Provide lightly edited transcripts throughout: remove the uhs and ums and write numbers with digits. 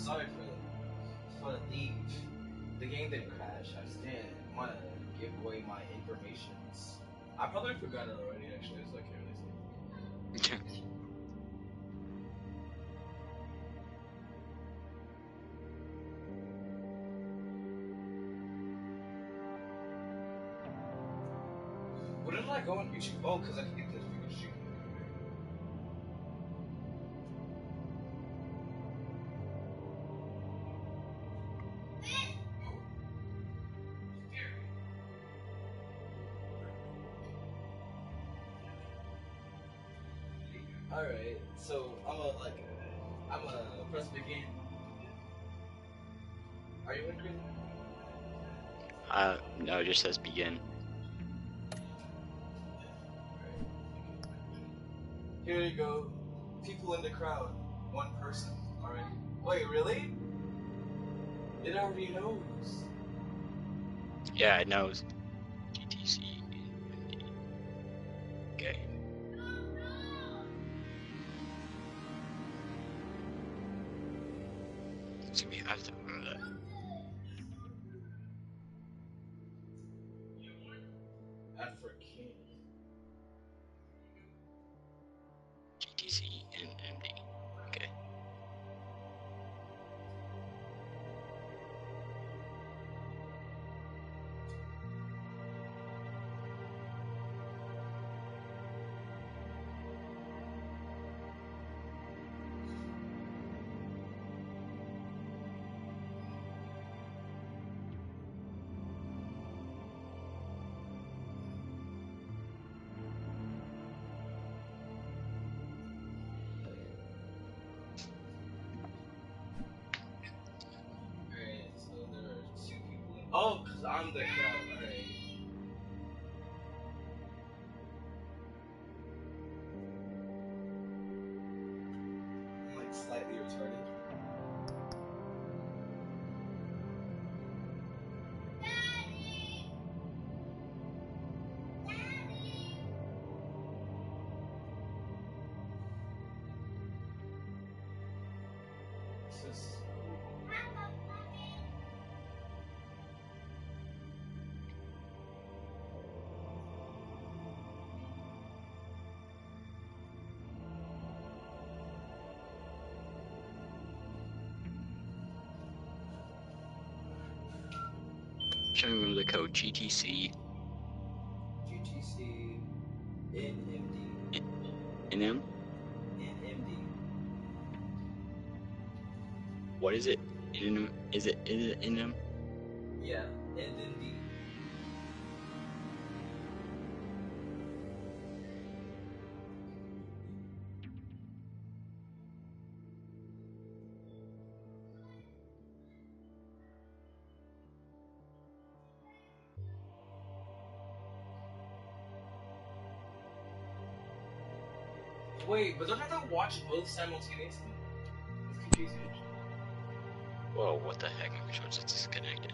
sorry for the game didn't crash. I just didn't want to give away my informations. I probably forgot it already. Actually, so I can't really say. What did I go on YouTube? Oh, because I can get this freaking shoot. Alright, so I'm gonna press begin. Are you in, Chris? No, it just says begin. Here you go. People in the crowd. One person already. Wait, really? It already knows. Yeah, it knows. GTC. Okay. So we have to. African. GTC and MD. Okay. Alright, so there are two people in. Oh, because I'm the crowd. Alright. I'm like slightly retarded. This is Show me the code GTC GTC NMD. NM. NMD. What is it? NM. Is it NM? Yeah, and then D. Wait, but don't I have to watch both simultaneously? It's confusing. Whoa! What the heck? My controller's just disconnected.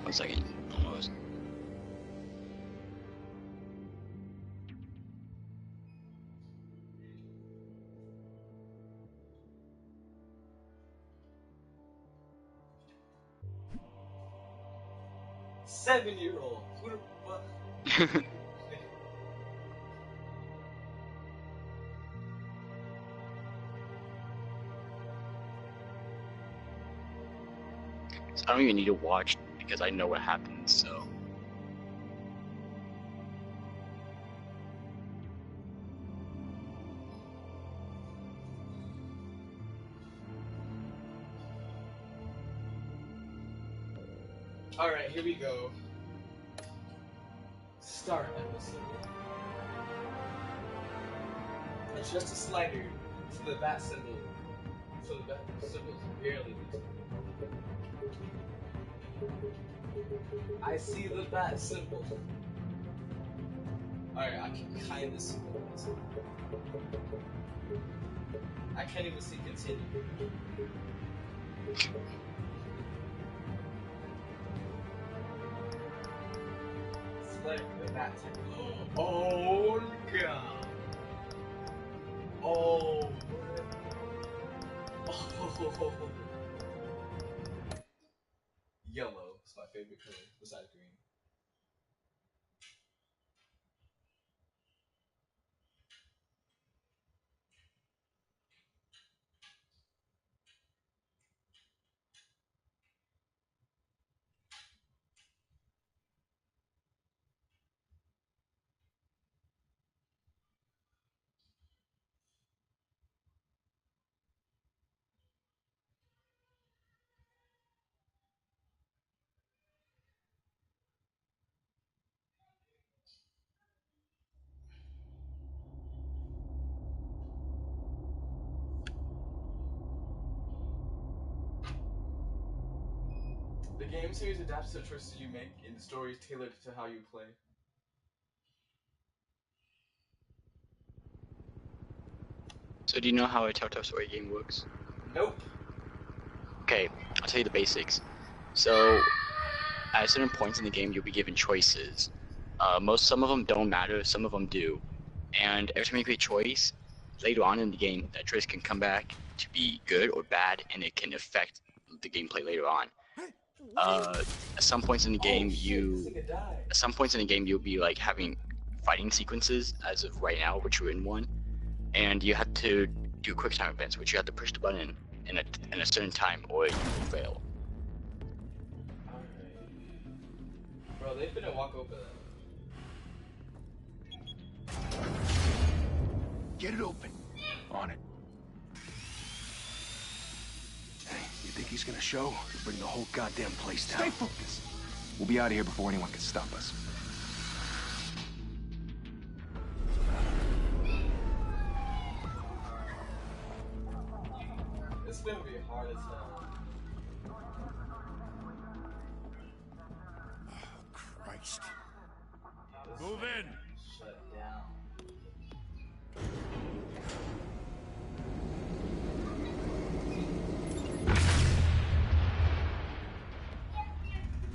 1 second. Almost. Seven-year-old. Who the fuck? I don't even need to watch because I know what happens, so. Alright, here we go. Start episode. It's just a slider to the bat symbol. So the bat symbol is barely visible. I see the bat symbol. Alright, I can kind of see the bat symbol. I can't even see continue. Select the bat symbol. Oh god. Oh. Oh. Yellow is my favorite color besides green. The game series adapts to the choices you make, and the story is tailored to how you play. So do you know how a TellTale story game works? Nope. Okay, I'll tell you the basics. So, at certain points in the game, you'll be given choices. Some of them don't matter, some of them do. And every time you make a choice, later on in the game, that choice can come back to be good or bad, and it can affect the gameplay later on. At some points in the game, you'll be like having fighting sequences, as of right now, which you're in one, and you have to do quick time events, which you have to push the button in a certain time, or you will fail. Alright. Bro, they finna walk over that. Get it open. On it. Hey, you think he's gonna show? He'll bring the whole goddamn place down. Stay focused. We'll be out of here before anyone can stop us. It's gonna be hard as hell. Oh, Christ. Move in. Shut down.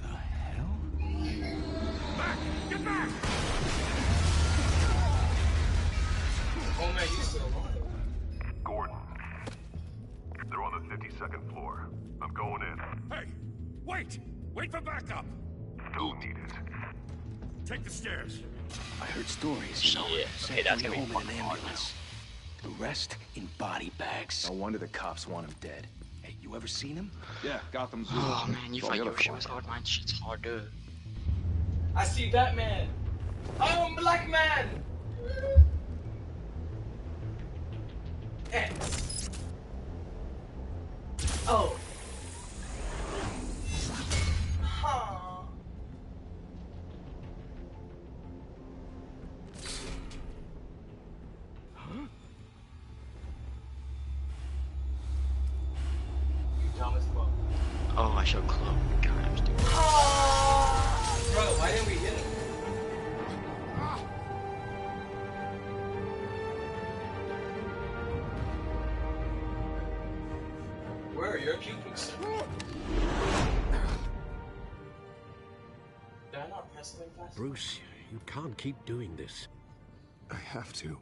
The hell? Back! Get back! Oh man, you still alive. Gordon. They're on the 52nd floor. I'm going in. Hey! Wait! Wait for backup! Don't need it. Take the stairs. I heard stories, you know. Yeah, Sent okay, that's me gonna be home in an fucking hard ambulance. The rest in body bags. No wonder the cops want him dead. Hey, you ever seen him? Yeah, Gotham Zoo. Oh man, you All fight the your other shit was fly. hard, mine shit's harder. I see Batman. I'm Black Man. X. Oh. Huh. You dumb as fuck. Oh, I should clone. God, I'm stupid. Bro, why didn't we hit him? Where are your pupils? Did I not press something fast? Bruce, you can't keep doing this. I have to.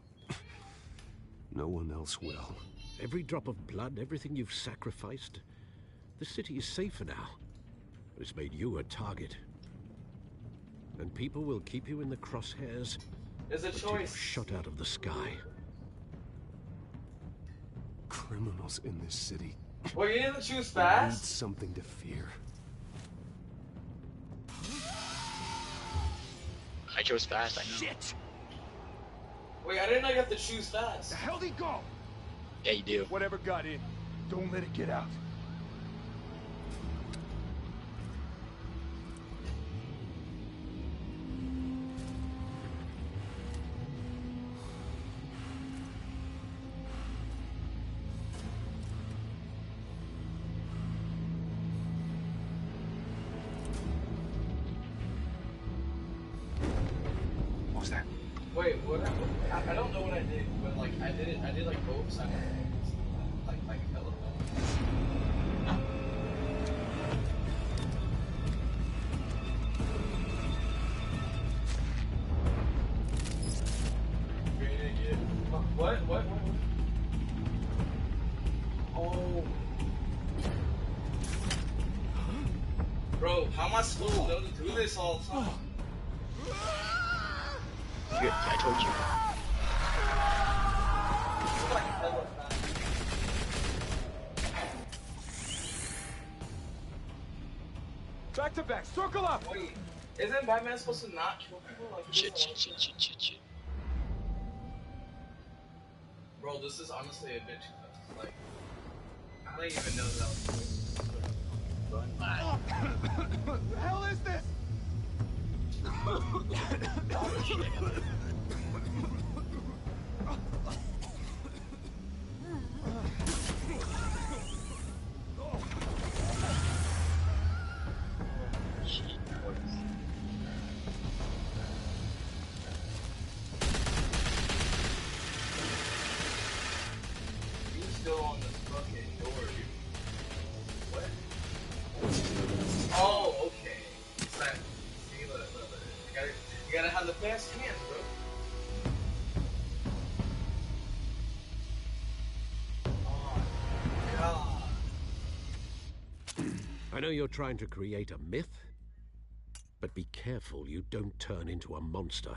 No one else will. Every drop of blood, everything you've sacrificed. The city is safer now. But it's made you a target. And people will keep you in the crosshairs. There's a until you're choice. shot out of the sky. Criminals in this city Well, you didn't choose need fast? something to fear. I chose fast, I know. Shit! Wait, I didn't know you have to choose fast. The hell'd he go? Yeah, you do. Whatever got in, don't let it get out. What was that? Wait, what? I don't know what I did, but like I did like both simultaneously. Like hella fast. What? Oh. Bro, how am I supposed to know to do this all the time? I told you. It's like hella fast. Back to back, circle up! Wait, isn't Batman supposed to not kill people? Like, he Shit. Bro, this is honestly a bit too fast. Like, I don't even know that was supposed to Run back. What the hell is this? You still on this fucking door, dude. What? Oh, okay. That, see, look. You gotta have the fast hands, bro. Oh, God. I know you're trying to create a myth, but be careful you don't turn into a monster.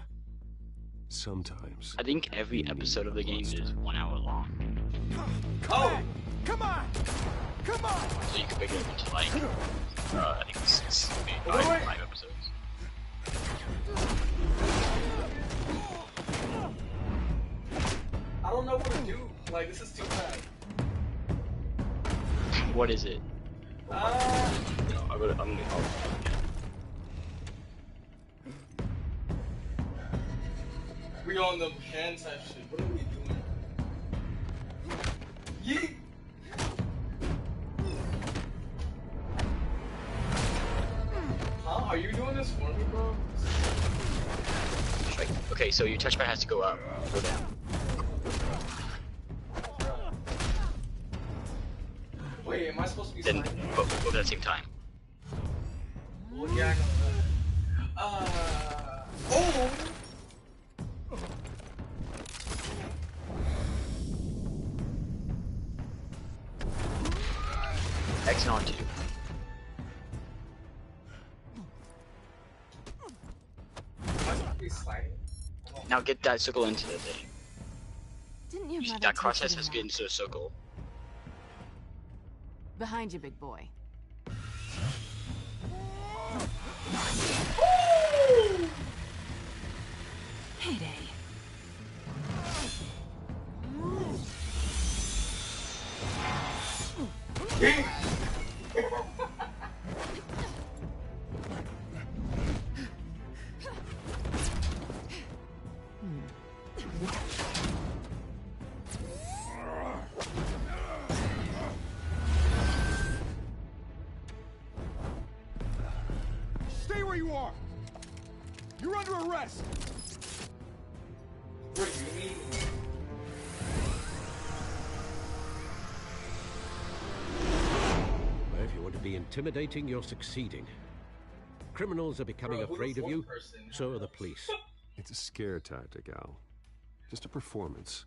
Sometimes. I think every episode of the game is 1 hour long. Oh! Come on! Come on! So you can break it up into like, I think 6, maybe Wait. 5 episodes. I don't know what to do. Like, this is too bad. What is it? No, I'm gonna We on the hand type shit. What are we doing? Yeet! Huh? Are you doing this for me, bro? Right. Okay, so your touchpad has to go up, go down. Wait, am I supposed to be Then sliding? both at the same time. Well, yeah, I know that. Oh! X and R2. Am I supposed to be sliding? Now get that circle into the thing. Didn't your mother That teach cross you has to to get knock? into a circle. Behind you, big boy. Heyday. Stay where you are! You're under arrest! What do you mean? Well, if you want to be intimidating, you're succeeding. Criminals are becoming Bro, who afraid the of you, fourth person? so are the police. It's a scare tactic, Al. Just a performance.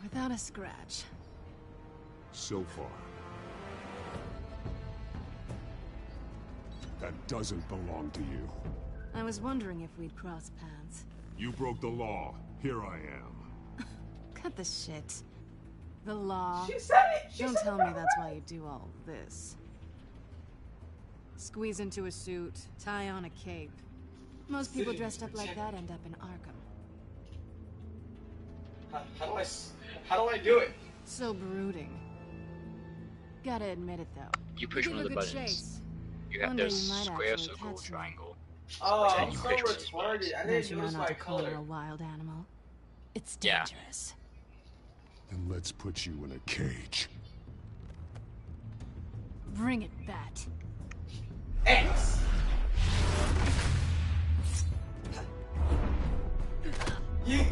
Without a scratch. So far. That doesn't belong to you. I was wondering if we'd cross paths. You broke the law. Here I am. Cut the shit. The law. She said it. She Don't said tell it. me that's why you do all this. Squeeze into a suit, tie on a cape. Most people dressed up like that end up in Arkham. How do I do it? So brooding. Gotta admit it though. You push one of the buttons. Chase. You have One the day you might square, actually circle, catch me. triangle. Oh, Then I'm you so push one of these buttons. retarded. I Don't didn't you know notice not my to call her color. a wild animal? It's Yeah. dangerous. Then let's put you in a cage. Bring it back. X. Yeah.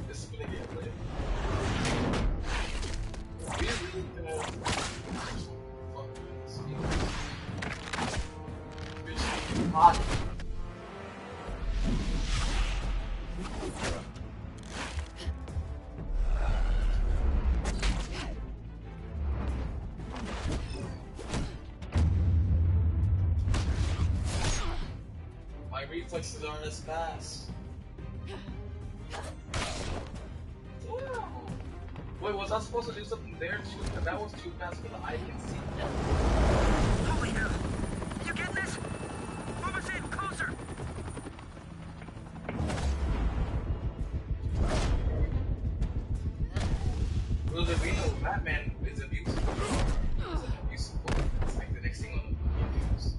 This is gonna get lit. We really gonna fuck with this. Bitch, hot. My reflexes aren't as fast. Wait, was I supposed to do something there too? Because that was too fast for the eye can see. Holy hell! You get this? Move us in, closer! Will there be no Batman is abusive? It's an abusive book. It's like the next thing on the news.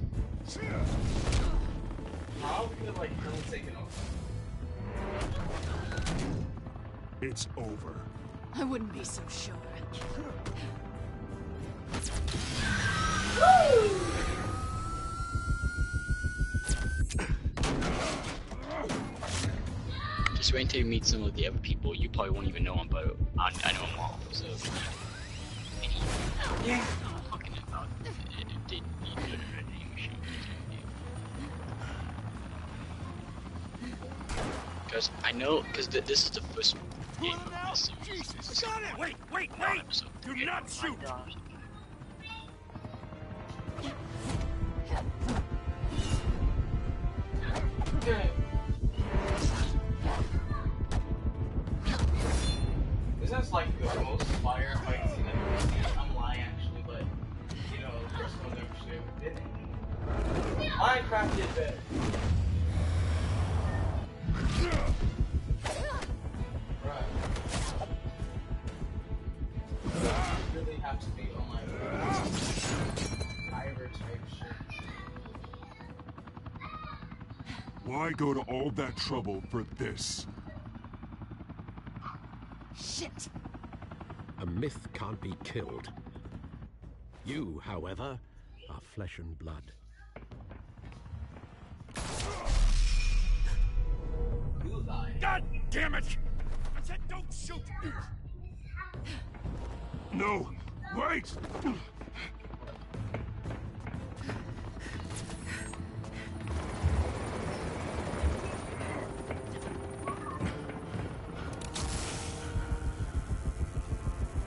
How could have like Colonel taken off? It's over. I wouldn't be so sure. Just wait until you meet some of the other people. You probably won't even know them, but I know them all. So. Yeah. Fucking about it. Because I know, because this is the first game of this series. Wait! Do not shoot! Okay. This is like the most fire fight scene I've ever seen. I'm lying actually, but you know, the first one actually ever did it. Minecraft did better. Right. You really have to be on like Ivor type shit. Why go to all that trouble for this? Shit! A myth can't be killed. You, however, are flesh and blood. You lie. God damn it! I said don't shoot! No! Wait!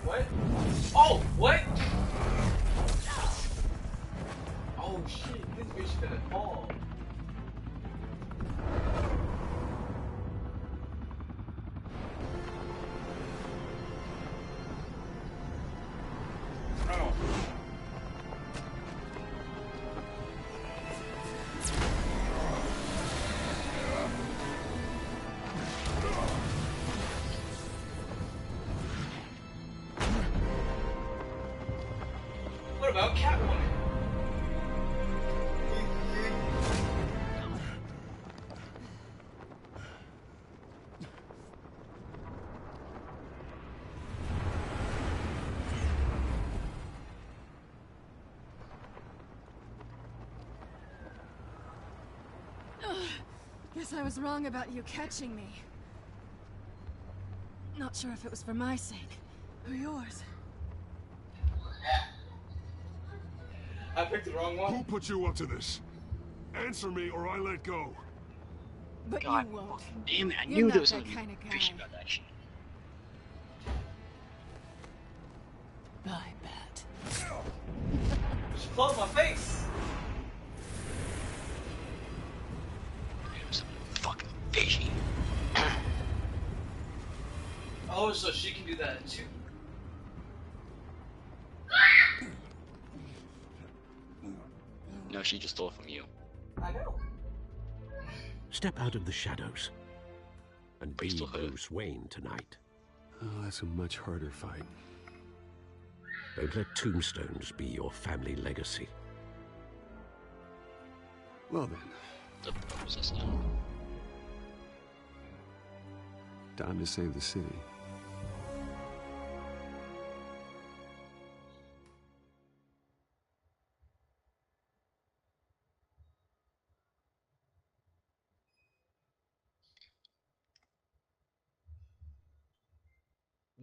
What? Oh, what? Oh shit, this bitch gonna fall. What about Catwoman? Guess I was wrong about you catching me. Not sure if it was for my sake or yours. I picked the wrong one. Who put you up to this? Answer me or I let go. But God, you won't. damn it! I You're knew not there was that something kind of guy. fishy about that shit. I bet. She closed my face. There was something fucking fishy. Oh, so she can do that too. No, she just stole it from you. I know. Step out of the shadows and But you be still hurt. Bruce Wayne tonight. Oh, that's a much harder fight. Don't let tombstones be your family legacy. Well then, The fuck was this now? time to save the city.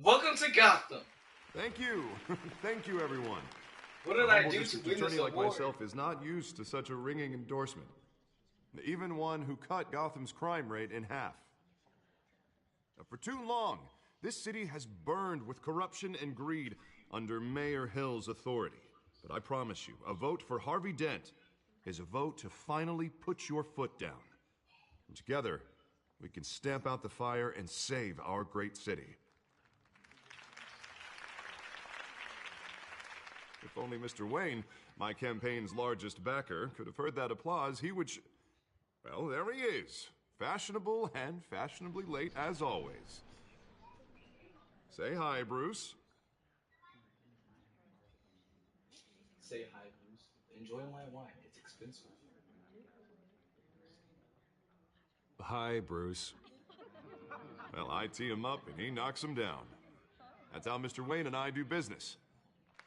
Welcome to Gotham. Thank you. Thank you, everyone. What did A I humble do to district win this attorney like award? myself is not used to such a ringing endorsement. Even one who cut Gotham's crime rate in half. Now, for too long, this city has burned with corruption and greed under Mayor Hill's authority. But I promise you, a vote for Harvey Dent is a vote to finally put your foot down. And together, we can stamp out the fire and save our great city. If only Mr. Wayne, my campaign's largest backer, could have heard that applause, he would well, there he is. Fashionable and fashionably late as always. Say hi, Bruce. Say hi, Bruce. Enjoy my wine. It's expensive. Hi, Bruce. Well, I tee him up and he knocks him down. That's how Mr. Wayne and I do business.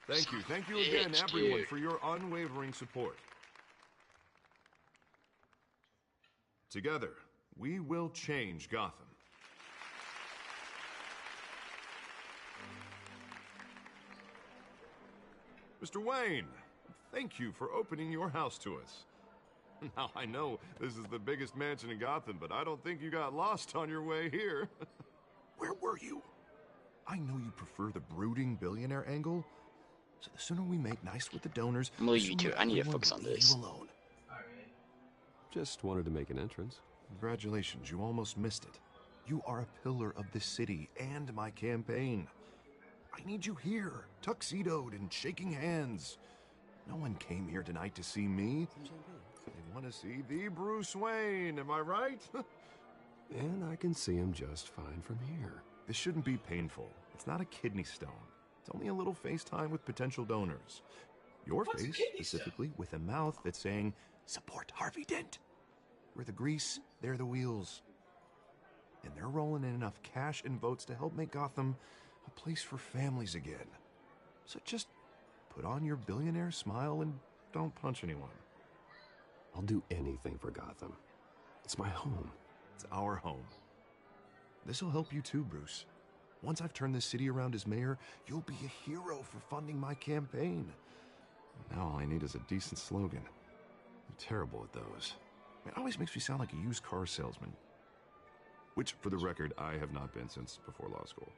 Thank you again, Bitch, everyone, dude. for your unwavering support. Together, we will change Gotham. Mr. Wayne, thank you for opening your house to us. Now, I know this is the biggest mansion in Gotham, but I don't think you got lost on your way here. Where were you? I know you prefer the brooding billionaire angle, so the sooner we make nice with the donors, I'm gonna leave the you sooner to it. I need to everyone focus will on leave this. you alone. Alright. Just wanted to make an entrance. Congratulations, you almost missed it. You are a pillar of this city and my campaign. I need you here, tuxedoed and shaking hands. No one came here tonight to see me. They want to see the Bruce Wayne, am I right? And I can see him just fine from here. This shouldn't be painful. It's not a kidney stone. It's only a little FaceTime with potential donors. Your What's a face, kidney specifically, with a mouth that's saying, support Harvey Dent. We're the grease, they're the wheels. And they're rolling in enough cash and votes to help make Gotham a place for families again. So just put on your billionaire smile and don't punch anyone. I'll do anything for Gotham. It's my home. It's our home. This'll help you too, Bruce. Once I've turned this city around as mayor, you'll be a hero for funding my campaign. Now all I need is a decent slogan. I'm terrible at those. It always makes me sound like a used car salesman. Which, for the record, I have not been since before law school.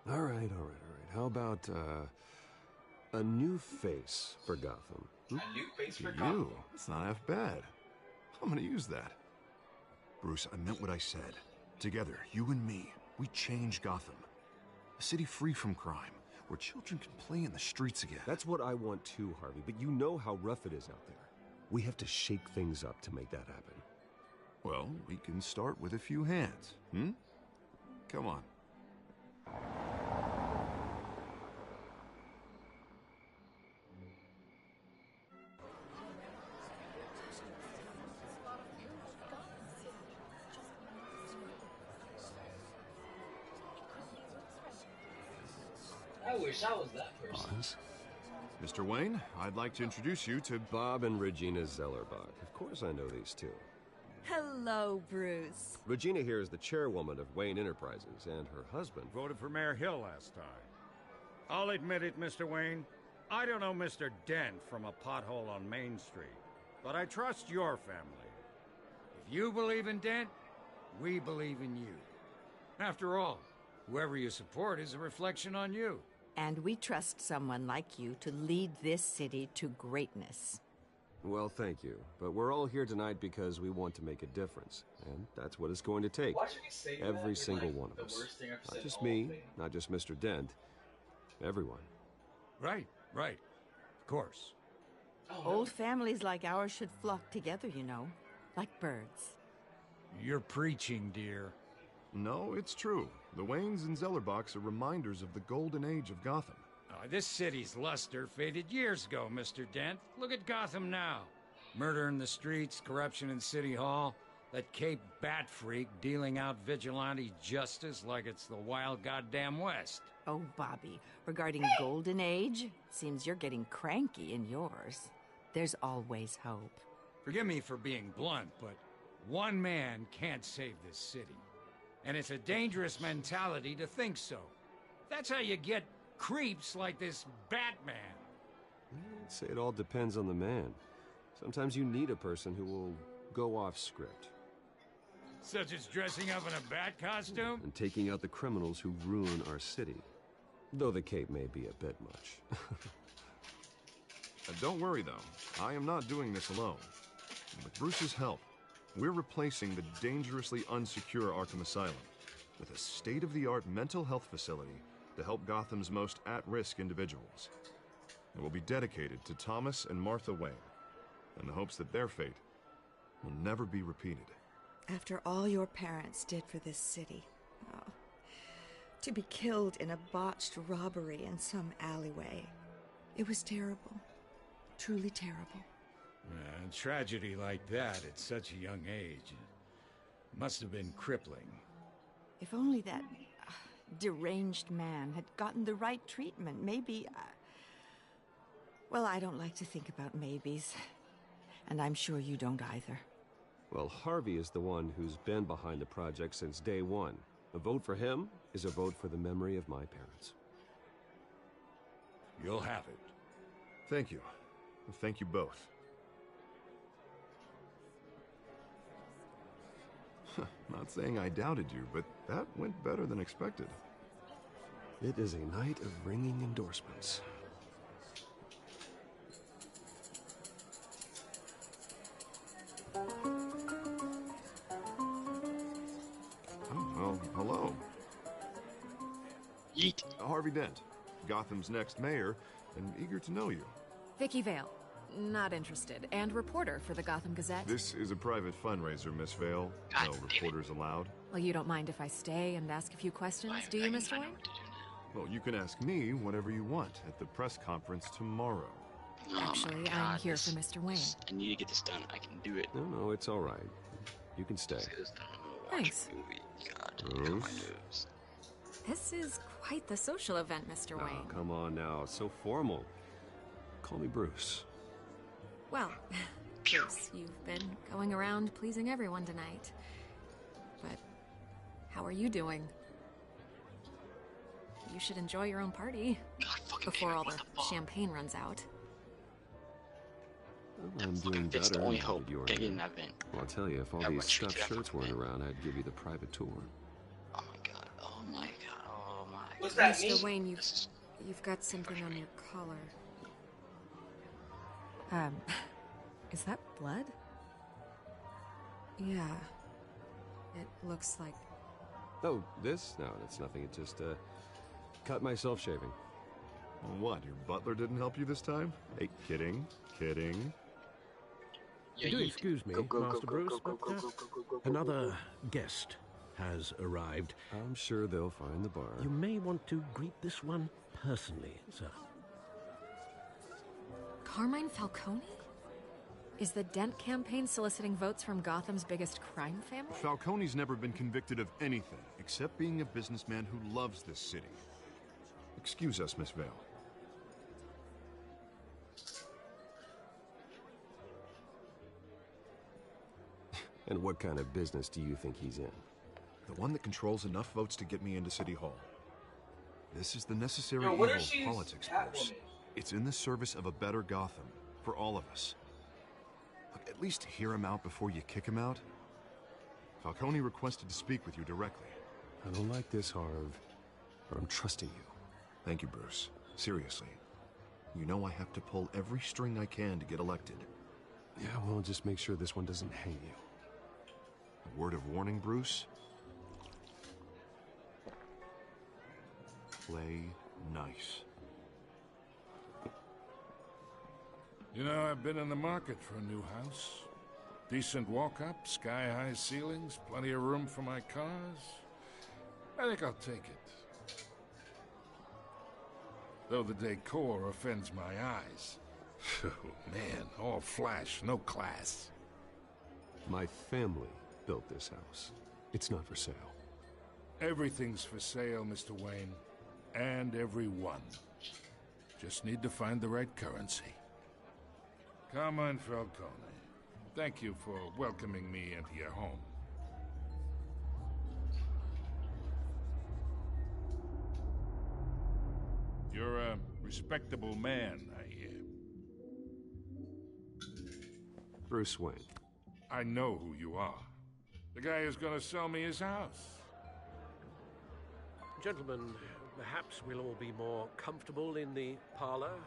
All right. How about, a new face for Gotham? A new face for You? Gotham. It's not half bad. I'm gonna use that. Bruce, I meant what I said. Together, you and me, we change Gotham. A city free from crime, where children can play in the streets again. That's what I want too, Harvey, but you know how rough it is out there. We have to shake things up to make that happen. Well, we can start with a few hands, Come on. I wish I was that person. Bonds? Mr. Wayne, I'd like to introduce you to Bob and Regina Zellerbach. Of course I know these two. Hello, Bruce. Regina here is the chairwoman of Wayne Enterprises, and her husband... voted for Mayor Hill last time. I'll admit it, Mr. Wayne. I don't know Mr. Dent from a pothole on Main Street, but I trust your family. If you believe in Dent, we believe in you. After all, whoever you support is a reflection on you. And we trust someone like you to lead this city to greatness. Well, thank you. But we're all here tonight because we want to make a difference. And that's what it's going to take. Every single one of us. Not just me, not just Mr. Dent. Everyone. Right. Of course. Old families like ours should flock together, you know. Like birds. You're preaching, dear. No, it's true. The Waynes and Zellerbachs are reminders of the golden age of Gotham. This city's luster faded years ago, Mr. Dent. Look at Gotham now. Murder in the streets, corruption in City Hall, that Cape Bat freak dealing out vigilante justice like it's the wild goddamn West. Oh, Bobby, regarding Golden Age, seems you're getting cranky in yours. There's always hope. Forgive me for being blunt, but one man can't save this city. And it's a dangerous mentality to think so. That's how you get creeps like this Batman. I'd say it all depends on the man. Sometimes you need a person who will go off script. Such as dressing up in a bat costume? And taking out the criminals who ruin our city. Though the cape may be a bit much. Don't worry, though. I am not doing this alone. With Bruce's help, we're replacing the dangerously unsecure Arkham Asylum with a state-of-the-art mental health facility to help Gotham's most at-risk individuals. It will be dedicated to Thomas and Martha Wayne, in the hopes that their fate will never be repeated. After all your parents did for this city, to be killed in a botched robbery in some alleyway, it was terrible. Truly terrible. A tragedy like that at such a young age must have been crippling. If only that deranged man had gotten the right treatment, maybe... Well, I don't like to think about maybes. And I'm sure you don't either. Well, Harvey is the one who's been behind the project since day one. A vote for him is a vote for the memory of my parents. You'll have it. Thank you. Thank you both. Not saying I doubted you, but that went better than expected. It is a night of ringing endorsements. Oh, well, hello. Yeet. Harvey Dent, Gotham's next mayor, and eager to know you. Vicky Vale. Not interested. And reporter for the Gotham Gazette. This is a private fundraiser, Miss Vale. No reporters allowed. Well, you don't mind if I stay and ask a few questions, do you, Mr. Wayne? Well, you can ask me whatever you want at the press conference tomorrow. Actually, I'm here for Mr. Wayne. I need to get this done. I can do it. No, it's all right. You can stay. Thanks. Bruce? This is quite the social event, Mr. Wayne. Oh, come on now. It's so formal. Call me Bruce. Well, Bruce, you've been going around pleasing everyone tonight. But how are you doing? You should enjoy your own party before all the champagne runs out. Well, I'm doing better. It's the only hope. You're Get in that vent. Well, I'll tell you, if all these stuffed shirts weren't around, I'd give you the private tour. Oh my god. Oh my god. Oh my. What's that Mr. mean? Wayne, you've got something on your collar. Is that blood? Yeah. It looks like... Oh, this? No, that's nothing. It just, cut myself shaving. What, your butler didn't help you this time? Hey, kidding. Do excuse me, Master Bruce, but another guest has arrived. I'm sure they'll find the bar. You may want to greet this one personally, sir. Carmine Falcone? Is the Dent campaign soliciting votes from Gotham's biggest crime family? Falcone's never been convicted of anything except being a businessman who loves this city. Excuse us, Miss Vale. And what kind of business do you think he's in? The one that controls enough votes to get me into City Hall. This is the necessary Yo, evil what of if she's politics, Bruce. Catwoman? It's in the service of a better Gotham, for all of us. Look, at least hear him out before you kick him out. Falcone requested to speak with you directly. I don't like this, Harv, but I'm trusting you. Thank you, Bruce. Seriously. You know I have to pull every string I can to get elected. Yeah, well, just make sure this one doesn't hang you. A word of warning, Bruce? Play nice. You know, I've been in the market for a new house. Decent walk-up, sky-high ceilings, plenty of room for my cars. I think I'll take it. Though the decor offends my eyes. Oh, man, all flash, no class. My family built this house. It's not for sale. Everything's for sale, Mr. Wayne. And everyone. Just need to find the right currency. Come on, Falcone. Thank you for welcoming me into your home. You're a respectable man, I hear. Bruce Wayne. I know who you are. The guy who's gonna sell me his house. Gentlemen, perhaps we'll all be more comfortable in the parlor.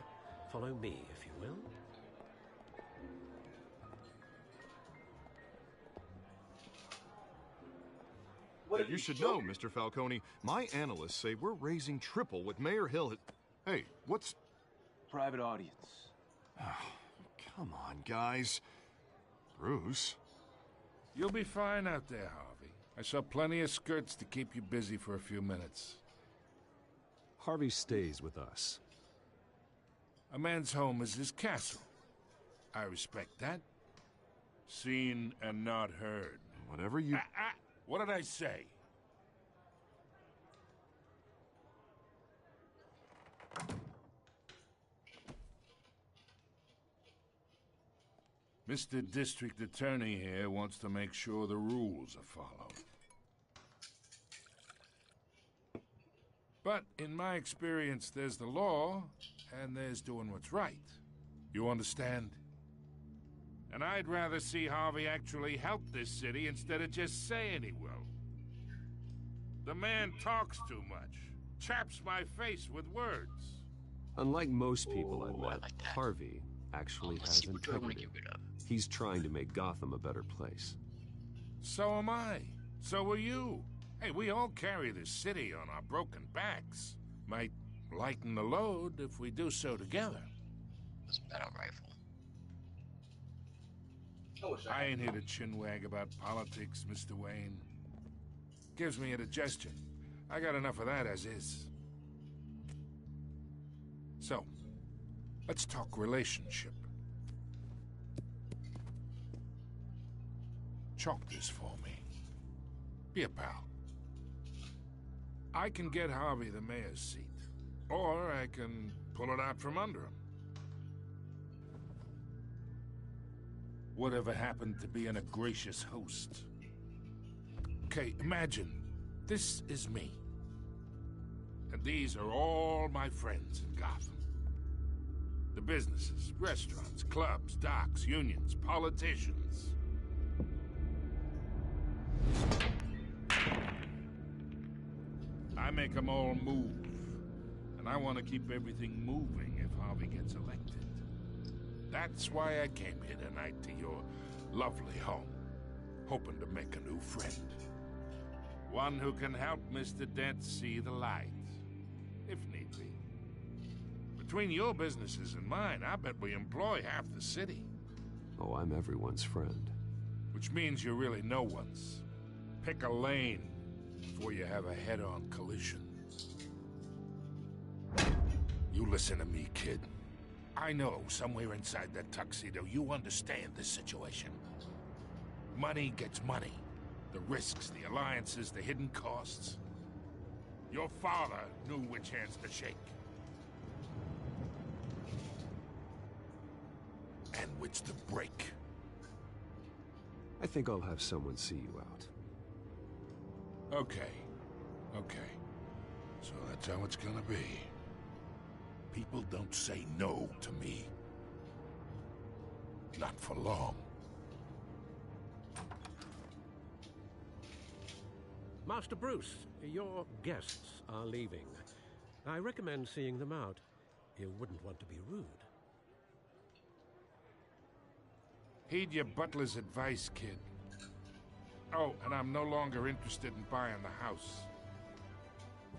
Follow me, if you will. You should know, Mr. Falcone, my analysts say we're raising triple what Mayor Hill had... Hey, what's... Private audience. Come on, guys. Bruce? You'll be fine out there, Harvey. I saw plenty of skirts to keep you busy for a few minutes. Harvey stays with us. A man's home is his castle. I respect that. Seen and not heard. Whatever you... What did I say? Mr. District Attorney here wants to make sure the rules are followed. But in my experience, there's the law, and there's doing what's right. You understand? And I'd rather see Harvey actually help this city instead of just saying he will. The man talks too much. Chaps my face with words. Unlike most people I've met, like that. Harvey actually has integrity. He's trying to make Gotham a better place. So am I. So are you. Hey, we all carry this city on our broken backs. Might lighten the load if we do so together. This battle rifle. I ain't here to chinwag about politics, Mr. Wayne. Gives me indigestion. I got enough of that as is. So, let's talk relationship. Chalk this for me. Be a pal. I can get Harvey the mayor's seat, or I can pull it out from under him. Whatever happened to being a gracious host? Okay, imagine, this is me. And these are all my friends in Gotham. The businesses, restaurants, clubs, docks, unions, politicians. I make them all move. And I want to keep everything moving if Harvey gets elected. That's why I came here tonight to your lovely home, hoping to make a new friend. One who can help Mr. Dent see the light, if need be. Between your businesses and mine, I bet we employ half the city. Oh, I'm everyone's friend. Which means you're really no one's. Pick a lane before you have a head-on collision. You listen to me, kid. I know somewhere inside that tuxedo you understand this situation. Money gets money. The risks, the alliances, the hidden costs. Your father knew which hands to shake. And which to break. I think I'll have someone see you out. Okay. Okay. So that's how it's gonna be. People don't say no to me. Not for long. Master Bruce, your guests are leaving. I recommend seeing them out. You wouldn't want to be rude. Heed your butler's advice, kid. Oh, and I'm no longer interested in buying the house.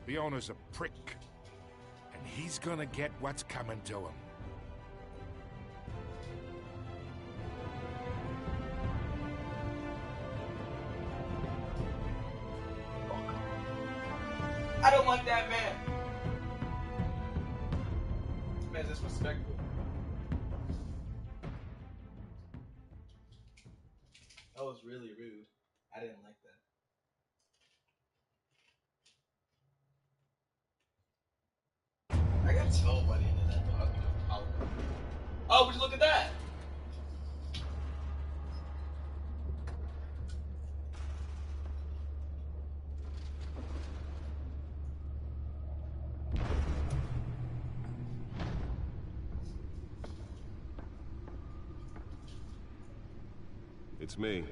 The owner's a prick. And he's gonna get what's coming to him. I don't like that man. This man's disrespectful. That was really rude. I didn't like that. I got tell by the end of that, though. I was gonna apologize. Oh, would you look at that? It's me.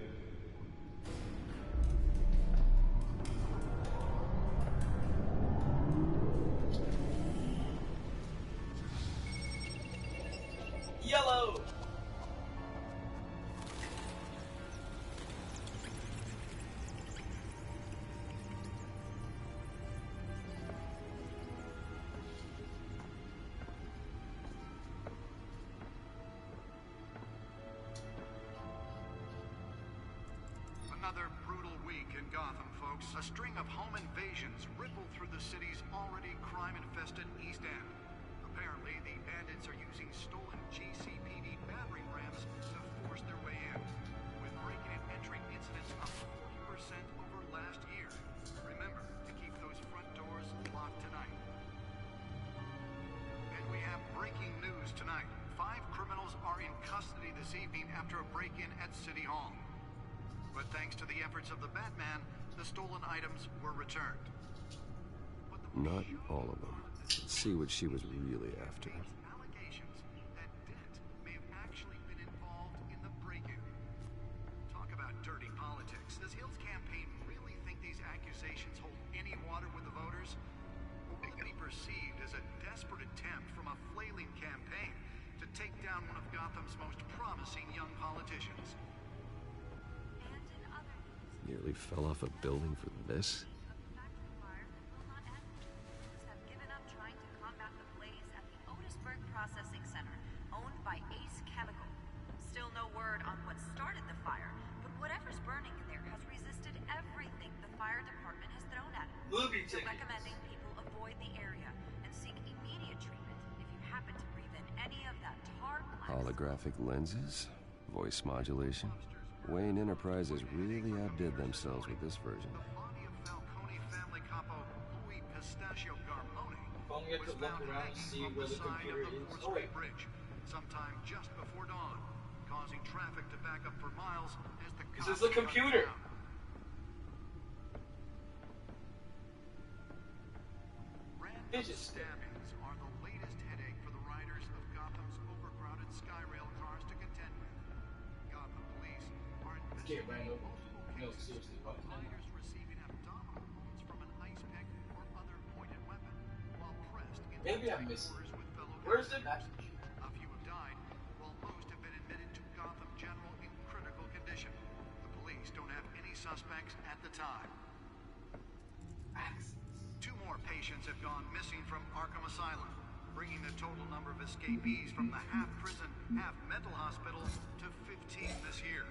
Yellow! Another brutal week in Gotham, folks. A string of home invasions ripple through the city's already crime-infested East End. Apparently, the bandits are using stolen GCPD battering rams to force their way in, with breaking and entering incidents up 40% over last year. Remember to keep those front doors locked tonight. And we have breaking news tonight. 5 criminals are in custody this evening after a break-in at City Hall. But thanks to the efforts of the Batman, the stolen items were returned. Not all of them. Let's see what she was really after. Allegations that Dent may have actually been involved in the break-in. Talk about dirty politics. Does Hill's campaign really think these accusations hold any water with the voters? Or will it be perceived as a desperate attempt from a flailing campaign to take down one of Gotham's most promising young politicians? Nearly fell off a building for this? Processing center, owned by Ace Chemical. Still no word on what started the fire, but whatever's burning in there has resisted everything the fire department has thrown at it. So recommending people avoid the area and seek immediate treatment if you happen to breathe in any of that tar black. Holographic lenses? Voice modulation? Wayne Enterprises really outdid themselves with this version. You have to look around and see where the computer is. Oh, wait. Bridge, sometime just before dawn, causing traffic to back up for miles as the this is the computer. Random stabbings are the latest headache for the riders of Gotham's overcrowded Skyrail cars to contend with. Gotham police are investigating multiple cases of riders receiving abdominal wounds from an ice pick or other pointed weapon while pressed into Maybe I missed it. Where's the guy? A few have died, while most have been admitted to Gotham General in critical condition. The police don't have any suspects at the time. 2 more patients have gone missing from Arkham Asylum, bringing the total number of escapees from the half-prison, half-mental hospital to 15 this year.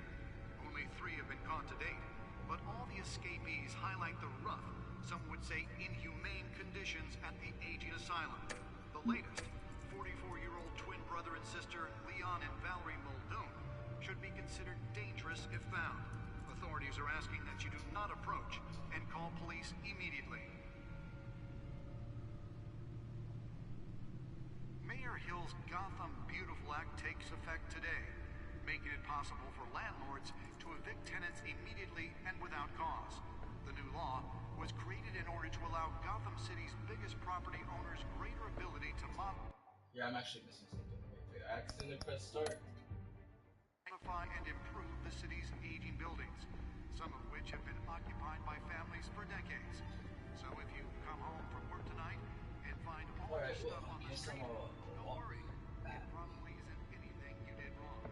Only 3 have been caught to date, but all the escapees highlight the rough, some would say inhumane conditions at the aging asylum. The latest, 44-year-old twin brother and sister Leon and Valerie Muldoon, should be considered dangerous if found. Authorities are asking that you do not approach and call police immediately. Mayor Hill's Gotham Beautiful Act takes effect today, making it possible for landlords to evict tenants immediately and without cause. The new law was created in order to allow Gotham City's biggest property owners greater ability to Yeah, I'm actually missing something. Wait, I accidentally pressed start. modify and improve the city's aging buildings, some of which have been occupied by families for decades. So if you come home from work tonight and find all this stuff on the street, don't worry. It probably isn't anything you did wrong.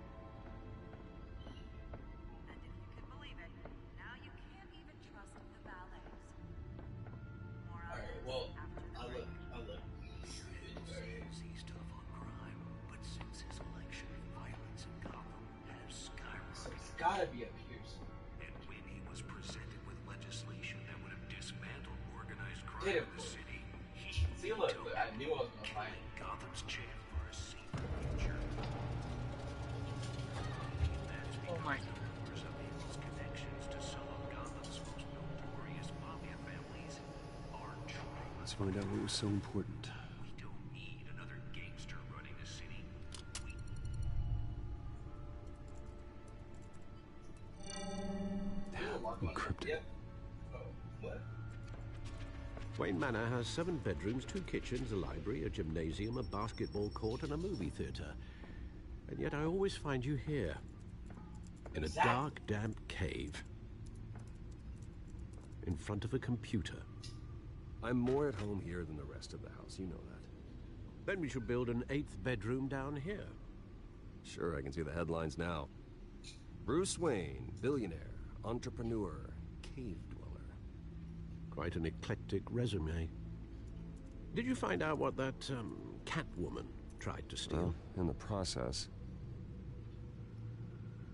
And if you can believe it, now you can't even trust the valets. More on Alright, this well, after the I'll break. look. Says he's tough on crime, but since his election, violence in Gotham has skyrocketed. So it's gotta be up here somewhere. And when he was presented with legislation that would have dismantled organized crime Did it. in the city, he See, look, I knew I was gonna find it. Gotham's chance for a safer future. Oh my. Rumors of his connections to some of Gotham's most notorious mafia families are true. Let's find out what was so important. We don't need another gangster running the city. Encrypted. Oh, what? Wayne Manor has 7 bedrooms, 2 kitchens, a library, a gymnasium, a basketball court, and a movie theater. And yet I always find you here, in a dark, damp cave, in front of a computer. I'm more at home here than the rest of the house, you know that. Then we should build an 8th bedroom down here. Sure, I can see the headlines now. Bruce Wayne, billionaire, entrepreneur, cave dweller. Quite an eclectic resume. Did you find out what that, Catwoman tried to steal? Well, in the process.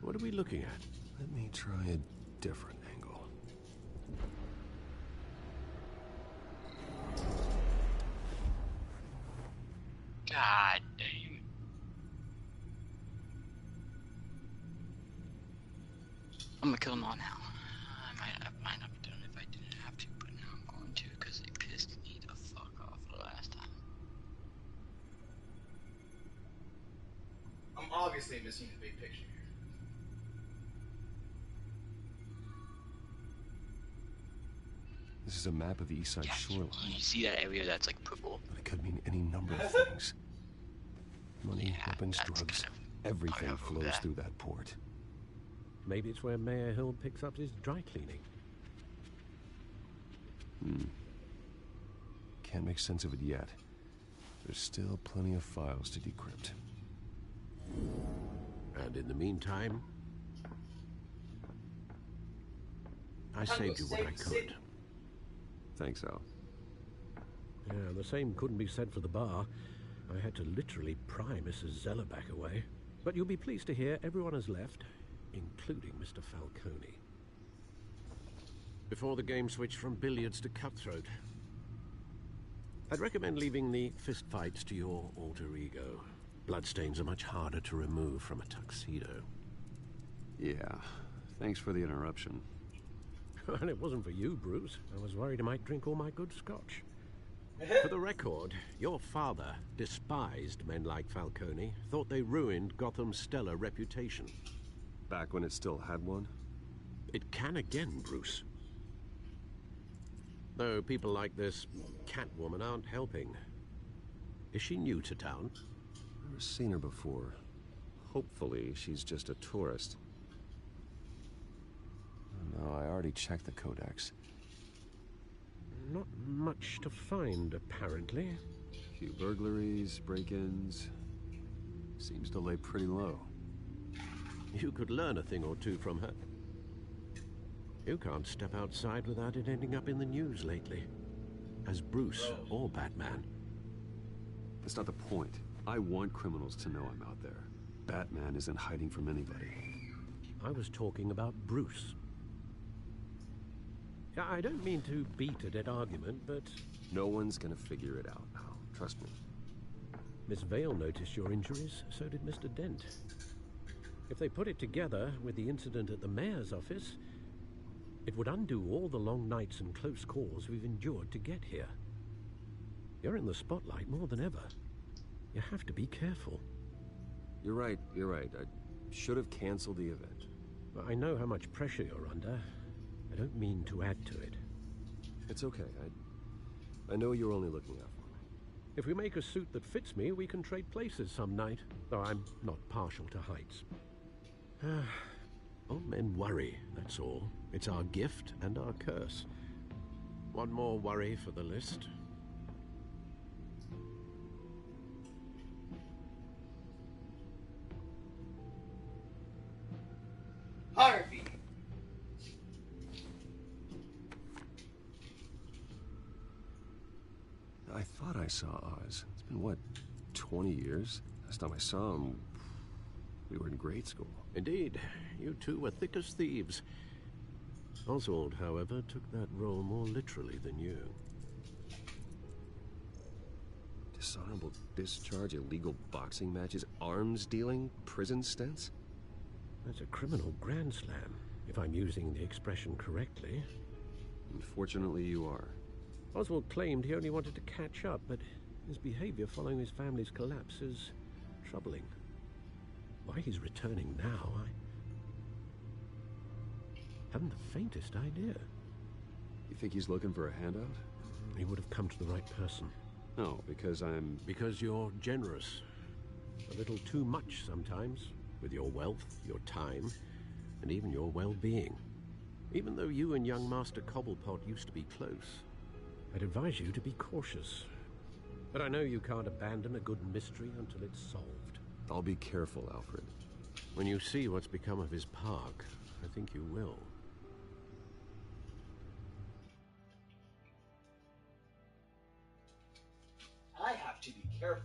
What are we looking at? Let me try a different angle. God damn. I'm gonna kill them all now. I might not have done it if I didn't have to, but now I'm going to because they pissed me the fuck off the last time. I'm obviously missing a big picture here. This is a map of the East Side shoreline. You see that area that's like purple? But it could mean any number of things. Money, weapons, drugs, everything flows through that port. Maybe it's where Mayor Hill picks up his dry cleaning. Can't make sense of it yet. There's still plenty of files to decrypt. And in the meantime, I saved you what I could. Thanks, Al. Yeah, the same couldn't be said for the bar. I had to literally pry Mrs. Zeller back away. But you'll be pleased to hear everyone has left, including Mr. Falcone. Before the game switched from billiards to cutthroat. I'd recommend leaving the fistfights to your alter ego. Bloodstains are much harder to remove from a tuxedo. Yeah, thanks for the interruption. And it wasn't for you, Bruce. I was worried I might drink all my good scotch. For the record, your father despised men like Falcone, thought they ruined Gotham's stellar reputation. Back when it still had one? It can again, Bruce. Though people like this Catwoman aren't helping. Is she new to town? Never seen her before. Hopefully, she's just a tourist. No, I already checked the codex. Not much to find, apparently. A few burglaries, break-ins. Seems to lay pretty low. You could learn a thing or two from her. You can't step outside without it ending up in the news lately. As Bruce or Batman. That's not the point. I want criminals to know I'm out there. Batman isn't hiding from anybody. I was talking about Bruce. I don't mean to beat a dead argument, but... No one's gonna figure it out, Al. Trust me. Miss Vale noticed your injuries, so did Mr. Dent. If they put it together with the incident at the mayor's office, it would undo all the long nights and close calls we've endured to get here. You're in the spotlight more than ever. You have to be careful. You're right, you're right. should have canceled the event. Well, I know how much pressure you're under. I don't mean to add to it. It's okay. I know you're only looking out for me. If we make a suit that fits me, we can trade places some night, though I'm not partial to heights. Old men worry, that's all. It's our gift and our curse. One more worry for the list. Harvey! I thought I saw Oz. It's been, what, 20 years? Last time I saw him, we were in grade school. Indeed. You two were thick as thieves. Oswald, however, took that role more literally than you. Dishonorable discharge, illegal boxing matches, arms dealing, prison stints? That's a criminal grand slam, if I'm using the expression correctly. Unfortunately, you are. Oswald claimed he only wanted to catch up, but his behavior following his family's collapse is troubling. Why he's returning now, I haven't the faintest idea. You think he's looking for a handout? He would have come to the right person. No, because I'm... Because you're generous. A little too much sometimes, with your wealth, your time, and even your well-being. Even though you and young Master Cobblepot used to be close, I'd advise you to be cautious. But I know you can't abandon a good mystery until it's solved. I'll be careful, Alfred. When you see what's become of his park, I think you will. I have to be careful.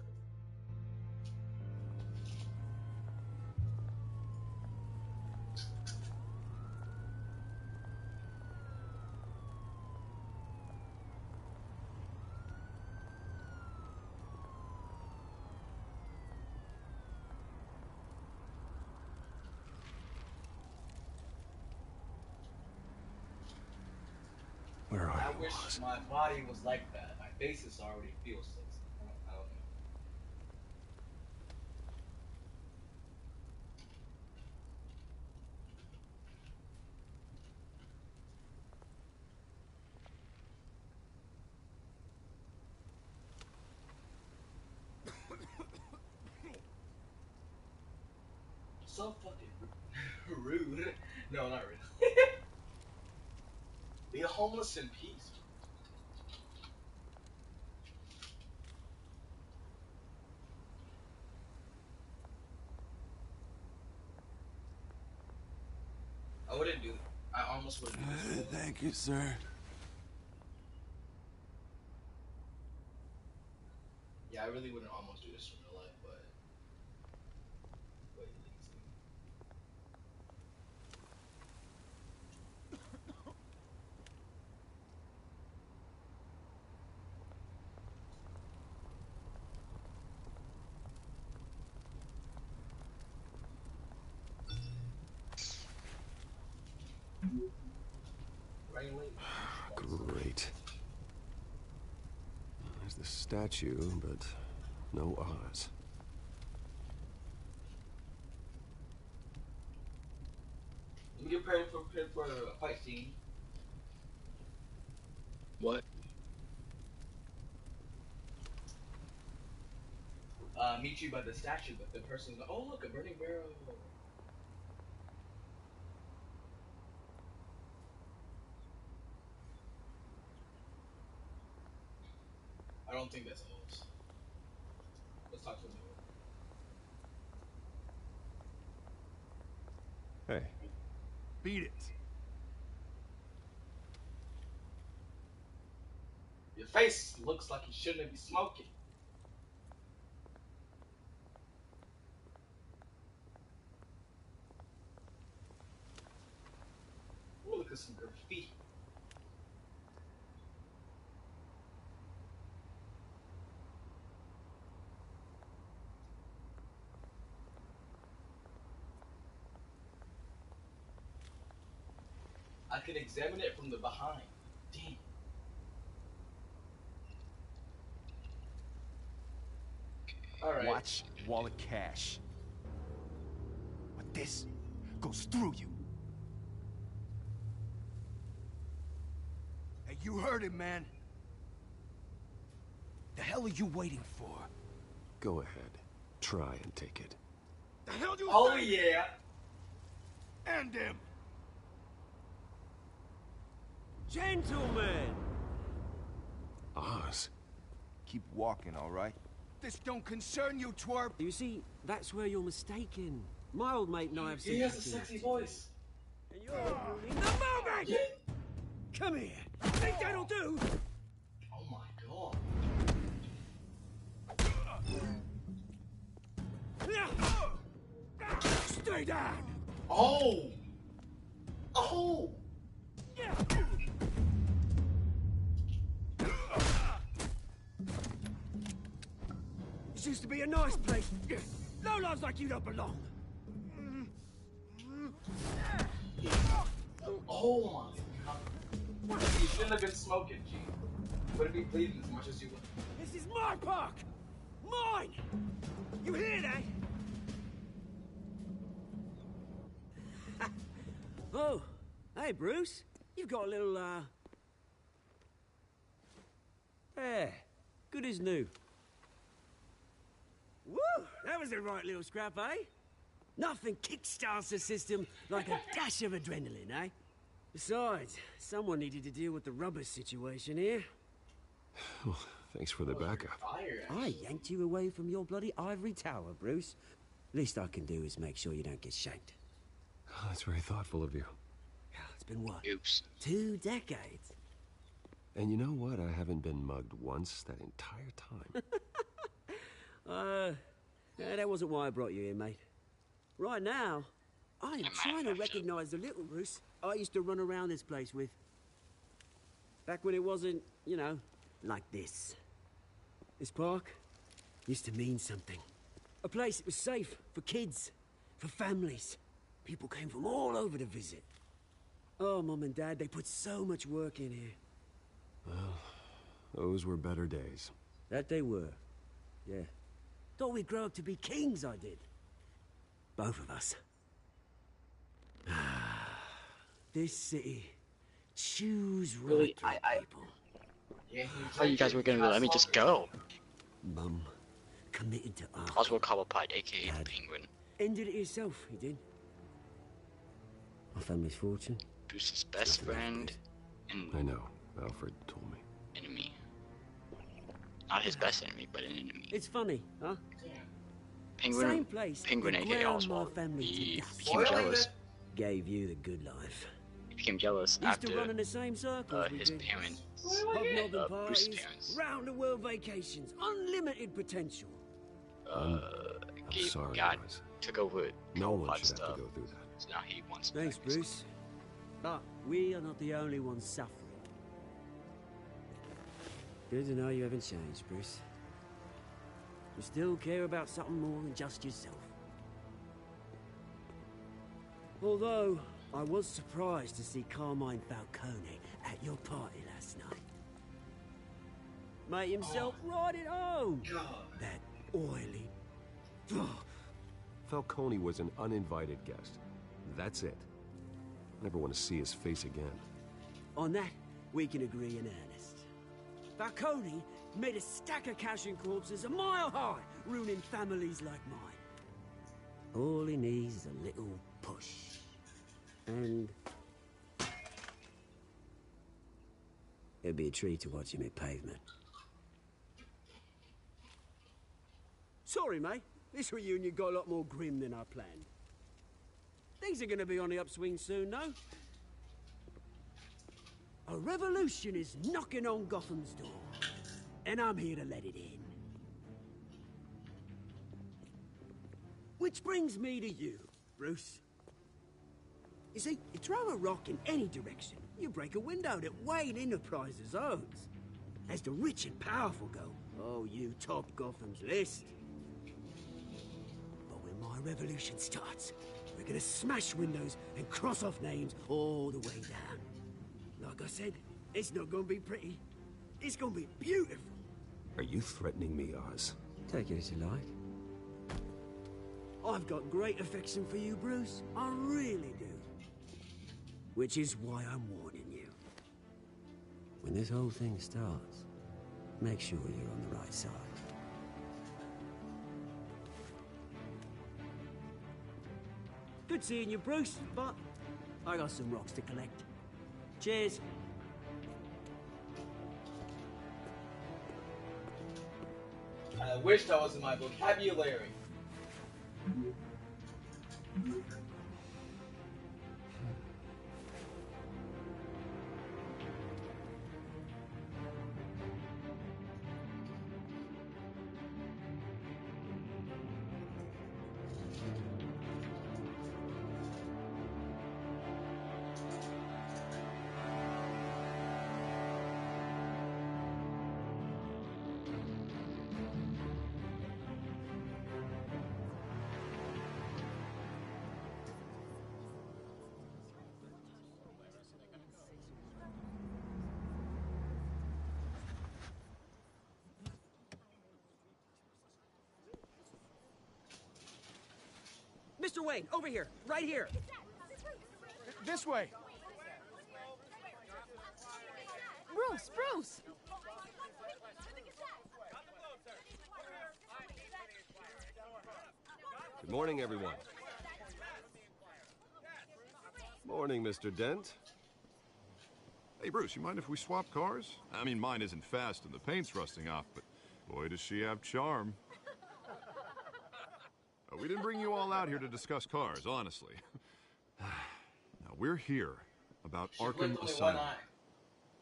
Where are I you, wish Oz? my body was like that. My basis already feels sexy. I don't know. So fucking rude. No, not really. Be homeless in peace. I wouldn't do it. I almost wouldn't do this. Thank you, sir. Yeah, I really wouldn't almost do this in real life, but wait, running late. Great. There's the statue, but no Oz. Let me get prepared for a fight scene. What? Meet you by the statue, but the person's like, oh look, a burning barrel. I don't think that's O's. Let's talk to him. Hey. Beat it. Your face looks like you shouldn't be smoking. Ooh, look at some graffiti. I can examine it from the behind. Damn. All right. Watch wallet cash. What this goes through you. Hey, you heard him, man. The hell are you waiting for? Go ahead. Try and take it. The hell do you Oh think? yeah. End him. Gentlemen! Oz. Keep walking, all right? This don't concern you, twerp. You see, that's where you're mistaken. My old mate and I have He has a something. sexy voice. And you're ruining the moment! Come here. Think that'll do? Oh my god. Stay down! Oh! Oh! This used to be a nice place. No lives like you don't belong. Oh my god. You shouldn't have been smoking, G. Wouldn't be bleeding as much as you would. This is my park! Mine! You hear that? Oh, hey, Bruce. You've got a little, there. Good as new. Woo! That was a right little scrap, eh? Nothing kickstarts the system like a dash of adrenaline, eh? Besides, someone needed to deal with the rubber situation here. Well, thanks for the backup. I yanked you away from your bloody ivory tower, Bruce. Least I can do is make sure you don't get shanked. Oh, that's very thoughtful of you. It's been what? Oops. 2 decades. And you know what? I haven't been mugged once that entire time. Yeah, that wasn't why I brought you here, mate. Right now, I am trying to recognize the little Bruce I used to run around this place with. Back when it wasn't, you know, like this. This park used to mean something. A place that was safe for kids, for families. People came from all over to visit. Oh, Mum and Dad, they put so much work in here. Well, those were better days. That they were. Yeah. Thought we'd grow up to be kings, I did. Both of us. This city chews right Really, through people. Yeah, I thought you guys were gonna let me just go. Mum committed to art. Oswald Cobblepot, aka Penguin. Ended it yourself, he did. My family's fortune. Bruce's best friend and I know. Alfred told me. enemy. Not his best enemy, but an enemy. It's funny, huh? Penguin, Same place. Penguin, that aka ground Oswald. my family He to death. became jealous. Gave you the good life. He became jealous Used to run after in the same circles we his did. parents, Hobnobbing Bruce's parties, parents, round the world vacations, unlimited potential. gave sorry, God Oz. took over No one Cobblepot should have stuff. to go through that. So now he wants. Thanks, back his- Bruce. But we are not the only ones suffering. Good to know you haven't changed, Bruce. You still care about something more than just yourself. Although, I was surprised to see Carmine Falcone at your party last night. Made himself right at home. That oily... Falcone was an uninvited guest. That's it. Never want to see his face again. On that, we can agree in earnest. Falcone made a stack of cash and corpses a mile high, ruining families like mine. All he needs is a little push. And... it'd be a treat to watch him hit pavement. Sorry, mate. This reunion got a lot more grim than I planned. Things are gonna be on the upswing soon, no? A revolution is knocking on Gotham's door, and I'm here to let it in. Which brings me to you, Bruce. You see, you throw a rock in any direction, you break a window that Wayne Enterprises owns. As the rich and powerful go, oh, you top Gotham's list. But when my revolution starts, we're gonna smash windows and cross off names all the way down. Like I said, it's not gonna be pretty. It's gonna be beautiful. Are you threatening me, Oz? Take it as you like. I've got great affection for you, Bruce. I really do. Which is why I'm warning you. When this whole thing starts, make sure you're on the right side. Good seeing you, Bruce, but I got some rocks to collect. Cheers. I wish that was in my vocabulary. Mr. Wayne, over here, right here. This way. Bruce! Good morning, everyone. Morning, Mr. Dent. Hey, Bruce, you mind if we swap cars? I mean, mine isn't fast and the paint's rusting off, but boy, does she have charm. We didn't bring you all out here to discuss cars, honestly. Now, we're here about Arkham Asylum.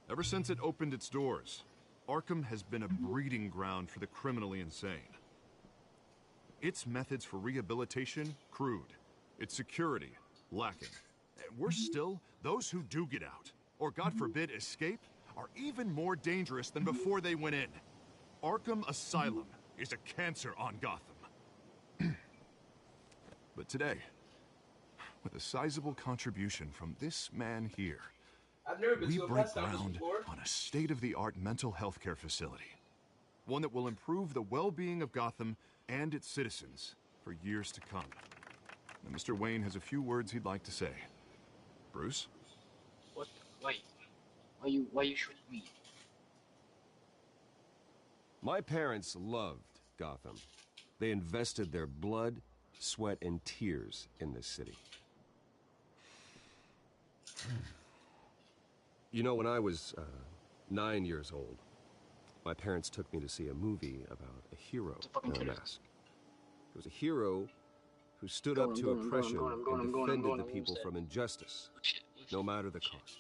Ever since it opened its doors, Arkham has been a breeding ground for the criminally insane. Its methods for rehabilitation, crude. Its security, lacking. And worse still, those who do get out, or God forbid, escape, are even more dangerous than before they went in. Arkham Asylum is a cancer on Gotham. But today, with a sizable contribution from this man here, we break ground on a state-of-the-art mental health care facility. One that will improve the well-being of Gotham and its citizens for years to come. Now, Mr. Wayne has a few words he'd like to say. Bruce? What? Wait. Why you shooting me? My parents loved Gotham. They invested their blood, sweat, and tears in this city. You know, when I was 9 years old, my parents took me to see a movie about a hero in a mask. It was a hero who stood up to oppression and defended the people from injustice, no matter the cost.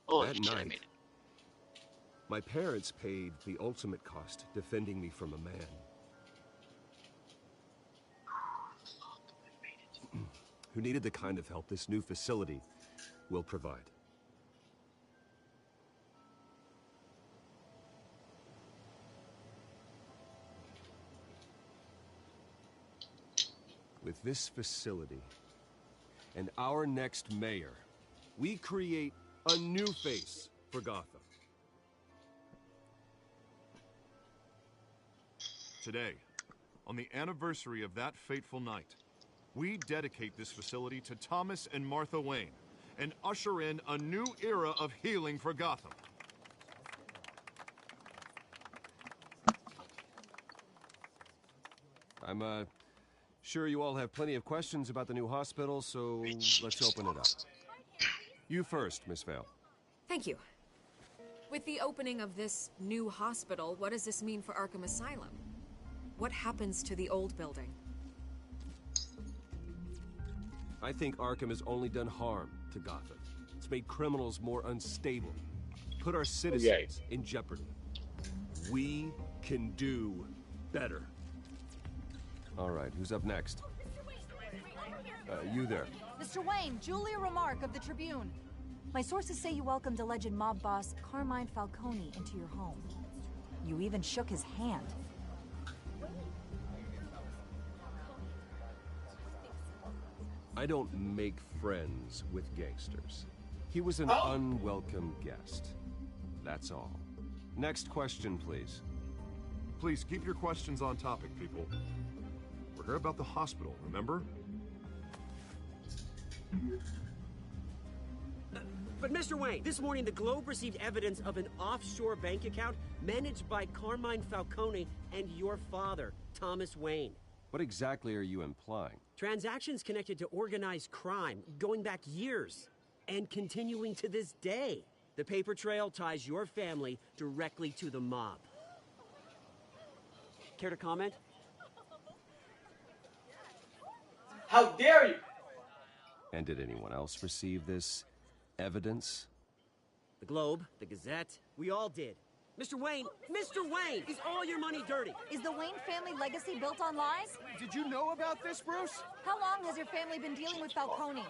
That night, my parents paid the ultimate cost defending me from a man who needed the kind of help this new facility will provide. With this facility and our next mayor, we create a new face for Gotham. Today, on the anniversary of that fateful night, we dedicate this facility to Thomas and Martha Wayne and usher in a new era of healing for Gotham. I'm sure you all have plenty of questions about the new hospital, so let's open it up. You first, Miss Vale. Thank you. With the opening of this new hospital, what does this mean for Arkham Asylum? What happens to the old building? I think Arkham has only done harm to Gotham. It's made criminals more unstable, put our citizens in jeopardy. We can do better. All right, who's up next? You there. Mr. Wayne, Julia Remark of the Tribune. My sources say you welcomed alleged mob boss Carmine Falcone into your home. You even shook his hand. I don't make friends with gangsters. He was an unwelcome guest. That's all. Next question, please. Please keep your questions on topic, people. We're Her about the hospital, remember? But Mr. Wayne, this morning the Globe received evidence of an offshore bank account managed by Carmine Falcone and your father, Thomas Wayne. What exactly are you implying? Transactions connected to organized crime going back years and continuing to this day. The paper trail ties your family directly to the mob. Care to comment? How dare you! And did anyone else receive this evidence? The Globe, the Gazette, we all did. Mr. Wayne, is all your money dirty? Is the Wayne family legacy built on lies? Did you know about this, Bruce? How long has your family been dealing with Falcone?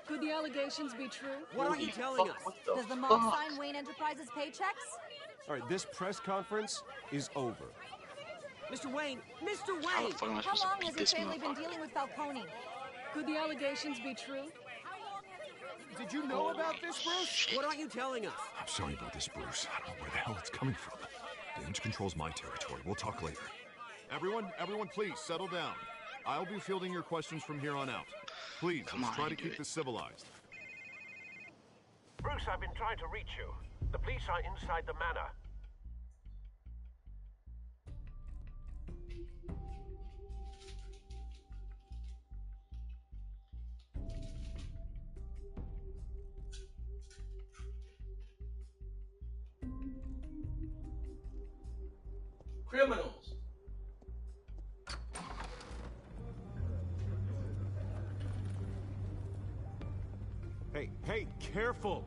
Could the allegations be true? What are you telling us? Does the mob sign Wayne Enterprises paychecks? All right, this press conference is over. Mr. Wayne! How long has your family been dealing with Falcone? Could the allegations be true? Did you know about this, Bruce? What are you telling us? I'm sorry about this, Bruce. I don't know where the hell it's coming from. Damage controls my territory. We'll talk later. Everyone, please, settle down. I'll be fielding your questions from here on out. Please, let's try to keep this civilized. Bruce, I've been trying to reach you. The police are inside the manor. Criminals. Hey, careful!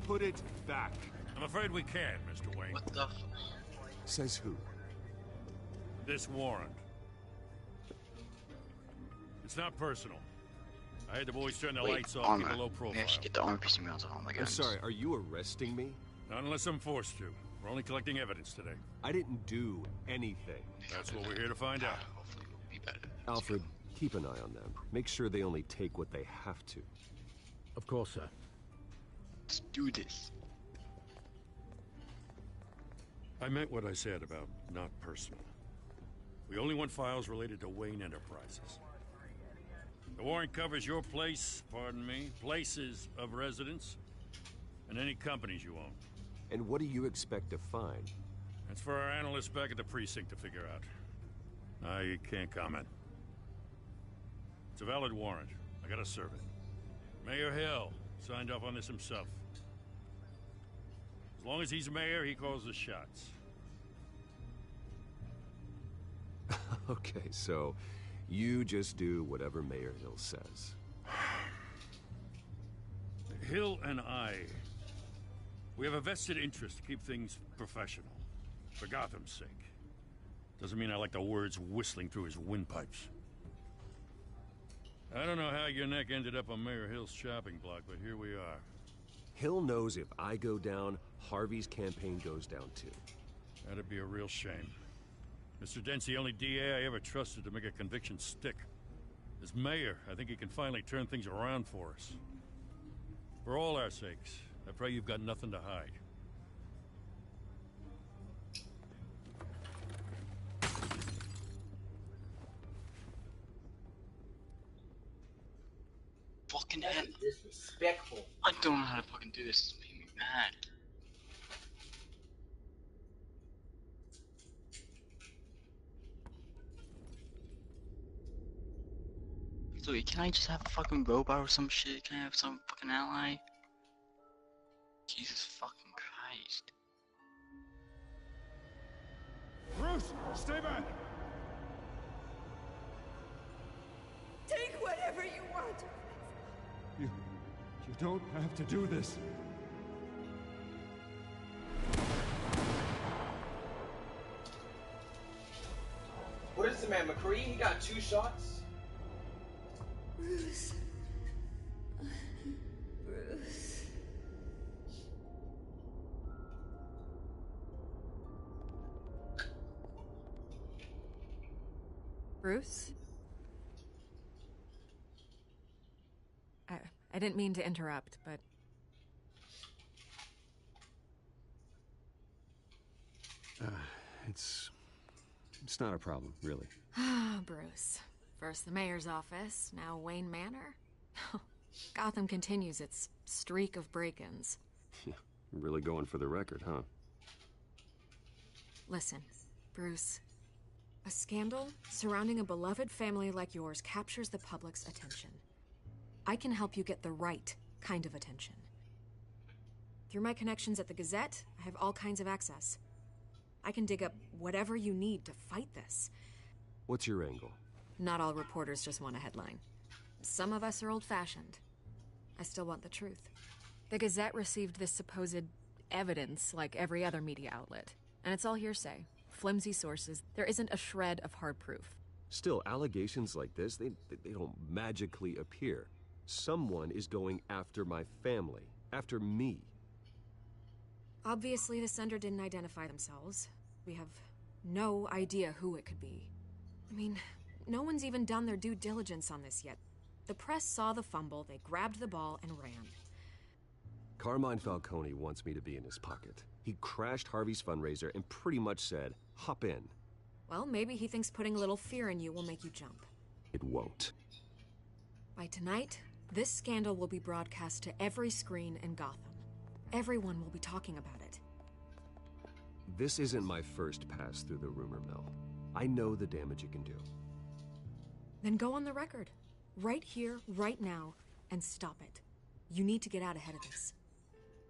Put it back. I'm afraid we can't, Mr. Wayne. What the Says who? This warrant. It's not personal. I had the boys turn the lights off, keep a low profile. We actually get the armor piercing rounds on my I'm guns. sorry, are you arresting me? Not unless I'm forced to. We're only collecting evidence today. I didn't do anything. That's what we're here to find out. Hopefully we'll be better. Alfred, keep an eye on them. Make sure they only take what they have to. Of course, sir. Let's do this. I meant what I said about not personal. We only want files related to Wayne Enterprises. The warrant covers your places of residence, and any companies you own. And what do you expect to find? That's for our analysts back at the precinct to figure out. I can't comment. It's a valid warrant. I gotta serve it. Mayor Hill signed off on this himself. As long as he's mayor, he calls the shots. Okay, so you just do whatever Mayor Hill says. Hill and I, we have a vested interest to keep things professional. For Gotham's sake. Doesn't mean I like the words whistling through his windpipes. I don't know how your neck ended up on Mayor Hill's shopping block, but here we are. Hill knows if I go down, Harvey's campaign goes down too. That'd be a real shame. Mr. Dent's the only DA I ever trusted to make a conviction stick. As mayor, I think he can finally turn things around for us. For all our sakes, I pray you've got nothing to hide. Fucking That's hell. disrespectful. I don't know how to fucking do this. It's making me mad. Louis, can I just have a fucking robot or some shit? Can I have some fucking ally? Jesus fucking Christ. Bruce, stay back! Take whatever you want. You don't have to do this. What is the man, McCree? He got 2 shots? Bruce. Bruce. Bruce? I didn't mean to interrupt, but... It's not a problem, really. Ah, Bruce. First the mayor's office, now Wayne Manor. Gotham continues its streak of break-ins. Yeah, really going for the record, huh? Listen, Bruce. A scandal surrounding a beloved family like yours captures the public's attention. I can help you get the right kind of attention. Through my connections at the Gazette, I have all kinds of access. I can dig up whatever you need to fight this. What's your angle? Not all reporters just want a headline. Some of us are old-fashioned. I still want the truth. The Gazette received this supposed evidence like every other media outlet. And it's all hearsay. Flimsy sources. There isn't a shred of hard proof. Still, allegations like this, they don't magically appear. Someone is going after my family. After me. Obviously, the sender didn't identify themselves. We have no idea who it could be. I mean, no one's even done their due diligence on this yet. The press saw the fumble, they grabbed the ball and ran. Carmine Falcone wants me to be in his pocket. He crashed Harvey's fundraiser and pretty much said, hop in. Well, maybe he thinks putting a little fear in you will make you jump. It won't. By tonight, this scandal will be broadcast to every screen in Gotham. Everyone will be talking about it. This isn't my first pass through the rumor mill. I know the damage it can do. Then go on the record. Right here, right now, and stop it. You need to get out ahead of this.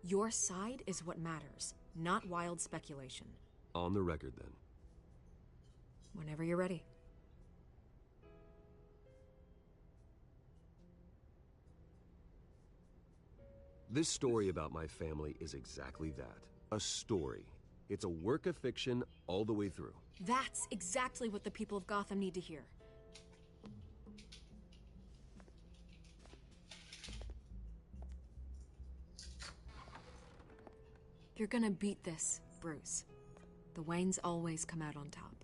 Your side is what matters, not wild speculation. On the record, then. Whenever you're ready. This story about my family is exactly that. A story. It's a work of fiction all the way through. That's exactly what the people of Gotham need to hear. You're gonna beat this, Bruce. The Waynes always come out on top.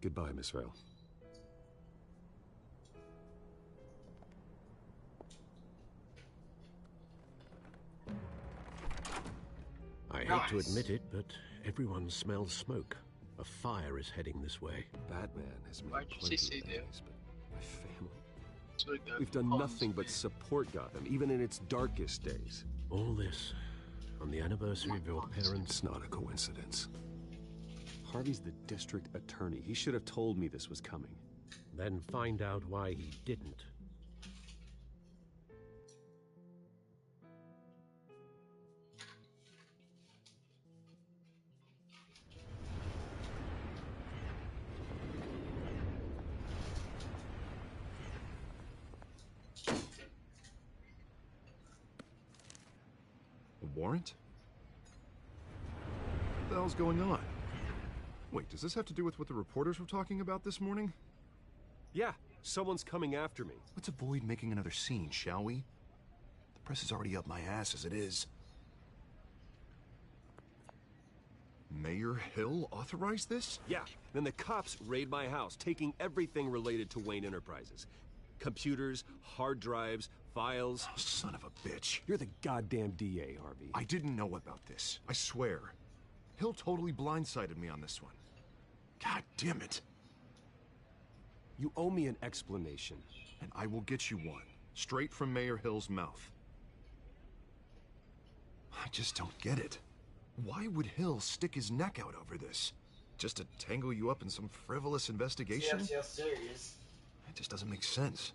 Goodbye, Miss Vale. I hate to admit it, but everyone smells smoke. A fire is heading this way. Batman has made Why'd you plenty say of that? enemies, but my family... So We've done nothing but support Gotham, even in its darkest days. All this on the anniversary of your parents. It's not a coincidence. Harvey's the district attorney. He should have told me this was coming. Then find out why he didn't. A warrant? What the hell's going on? Wait, does this have to do with what the reporters were talking about this morning? Yeah, someone's coming after me. Let's avoid making another scene, shall we? The press is already up my ass as it is. Mayor Hill authorized this? Yeah, then the cops raid my house, taking everything related to Wayne Enterprises. Computers, hard drives, files. Oh, son of a bitch. You're the goddamn DA, Harvey. I didn't know about this. I swear. Hill totally blindsided me on this one. God damn it. You owe me an explanation. And I will get you one. Straight from Mayor Hill's mouth. I just don't get it. Why would Hill stick his neck out over this? Just to tangle you up in some frivolous investigation? Yeah, serious. It just doesn't make sense.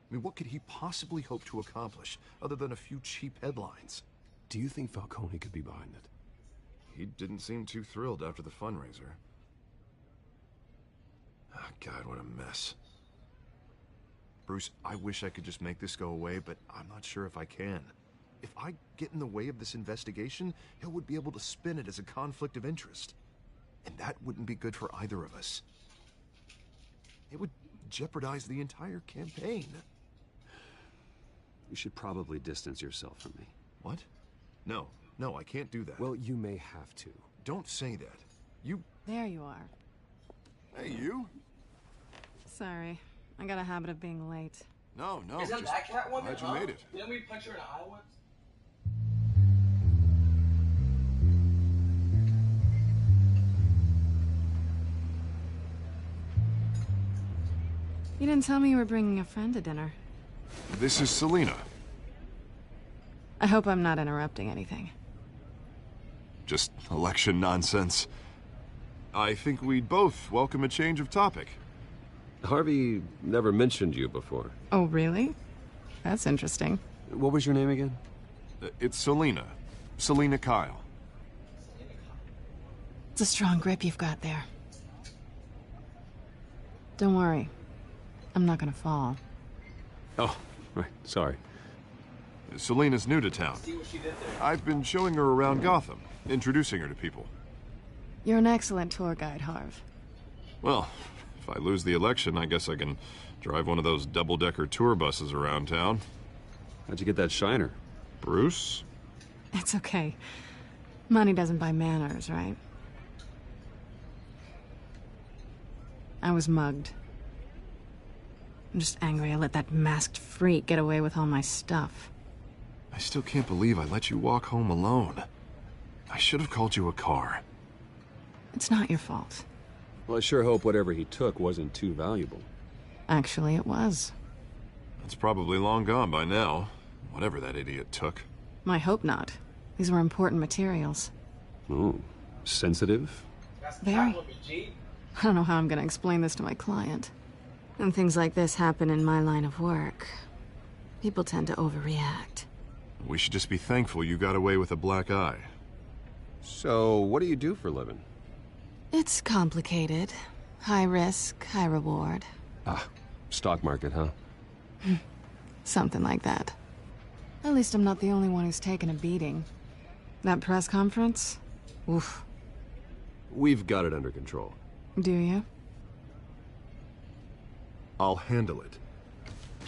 I mean, what could he possibly hope to accomplish other than a few cheap headlines? Do you think Falcone could be behind it? He didn't seem too thrilled after the fundraiser. Oh, God, what a mess. Bruce, I wish I could just make this go away, but I'm not sure if I can. If I get in the way of this investigation, Hill would be able to spin it as a conflict of interest. And that wouldn't be good for either of us. It would jeopardize the entire campaign. You should probably distance yourself from me. What? No, I can't do that. Well, you may have to. Don't say that. You... There you are. Hey, you? Sorry. I got a habit of being late. No, Isn't that Catwoman? Glad you made it. Didn't we punch her in the eye once? You didn't tell me you were bringing a friend to dinner. This is Selina. I hope I'm not interrupting anything. Just election nonsense. I think we'd both welcome a change of topic. Harvey never mentioned you before. Oh, really? That's interesting. What was your name again? It's Selina. Selina Kyle. It's a strong grip you've got there. Don't worry. I'm not gonna fall. Oh, right. Sorry. Selina's new to town. I've been showing her around Gotham, introducing her to people. You're an excellent tour guide, Harv. Well, if I lose the election, I guess I can drive one of those double-decker tour buses around town. How'd you get that shiner? Bruce? It's okay. Money doesn't buy manners, right? I was mugged. I'm just angry I let that masked freak get away with all my stuff. I still can't believe I let you walk home alone. I should have called you a car. It's not your fault. Well, I sure hope whatever he took wasn't too valuable. Actually, it was. It's probably long gone by now, whatever that idiot took. I hope not. These were important materials. Ooh, sensitive? Very. I don't know how I'm gonna explain this to my client. When things like this happen in my line of work, people tend to overreact. We should just be thankful you got away with a black eye. So, what do you do for a living? It's complicated. High risk, high reward. Ah, stock market, huh? Something like that. At least I'm not the only one who's taken a beating. That press conference? Oof. We've got it under control. Do you? I'll handle it.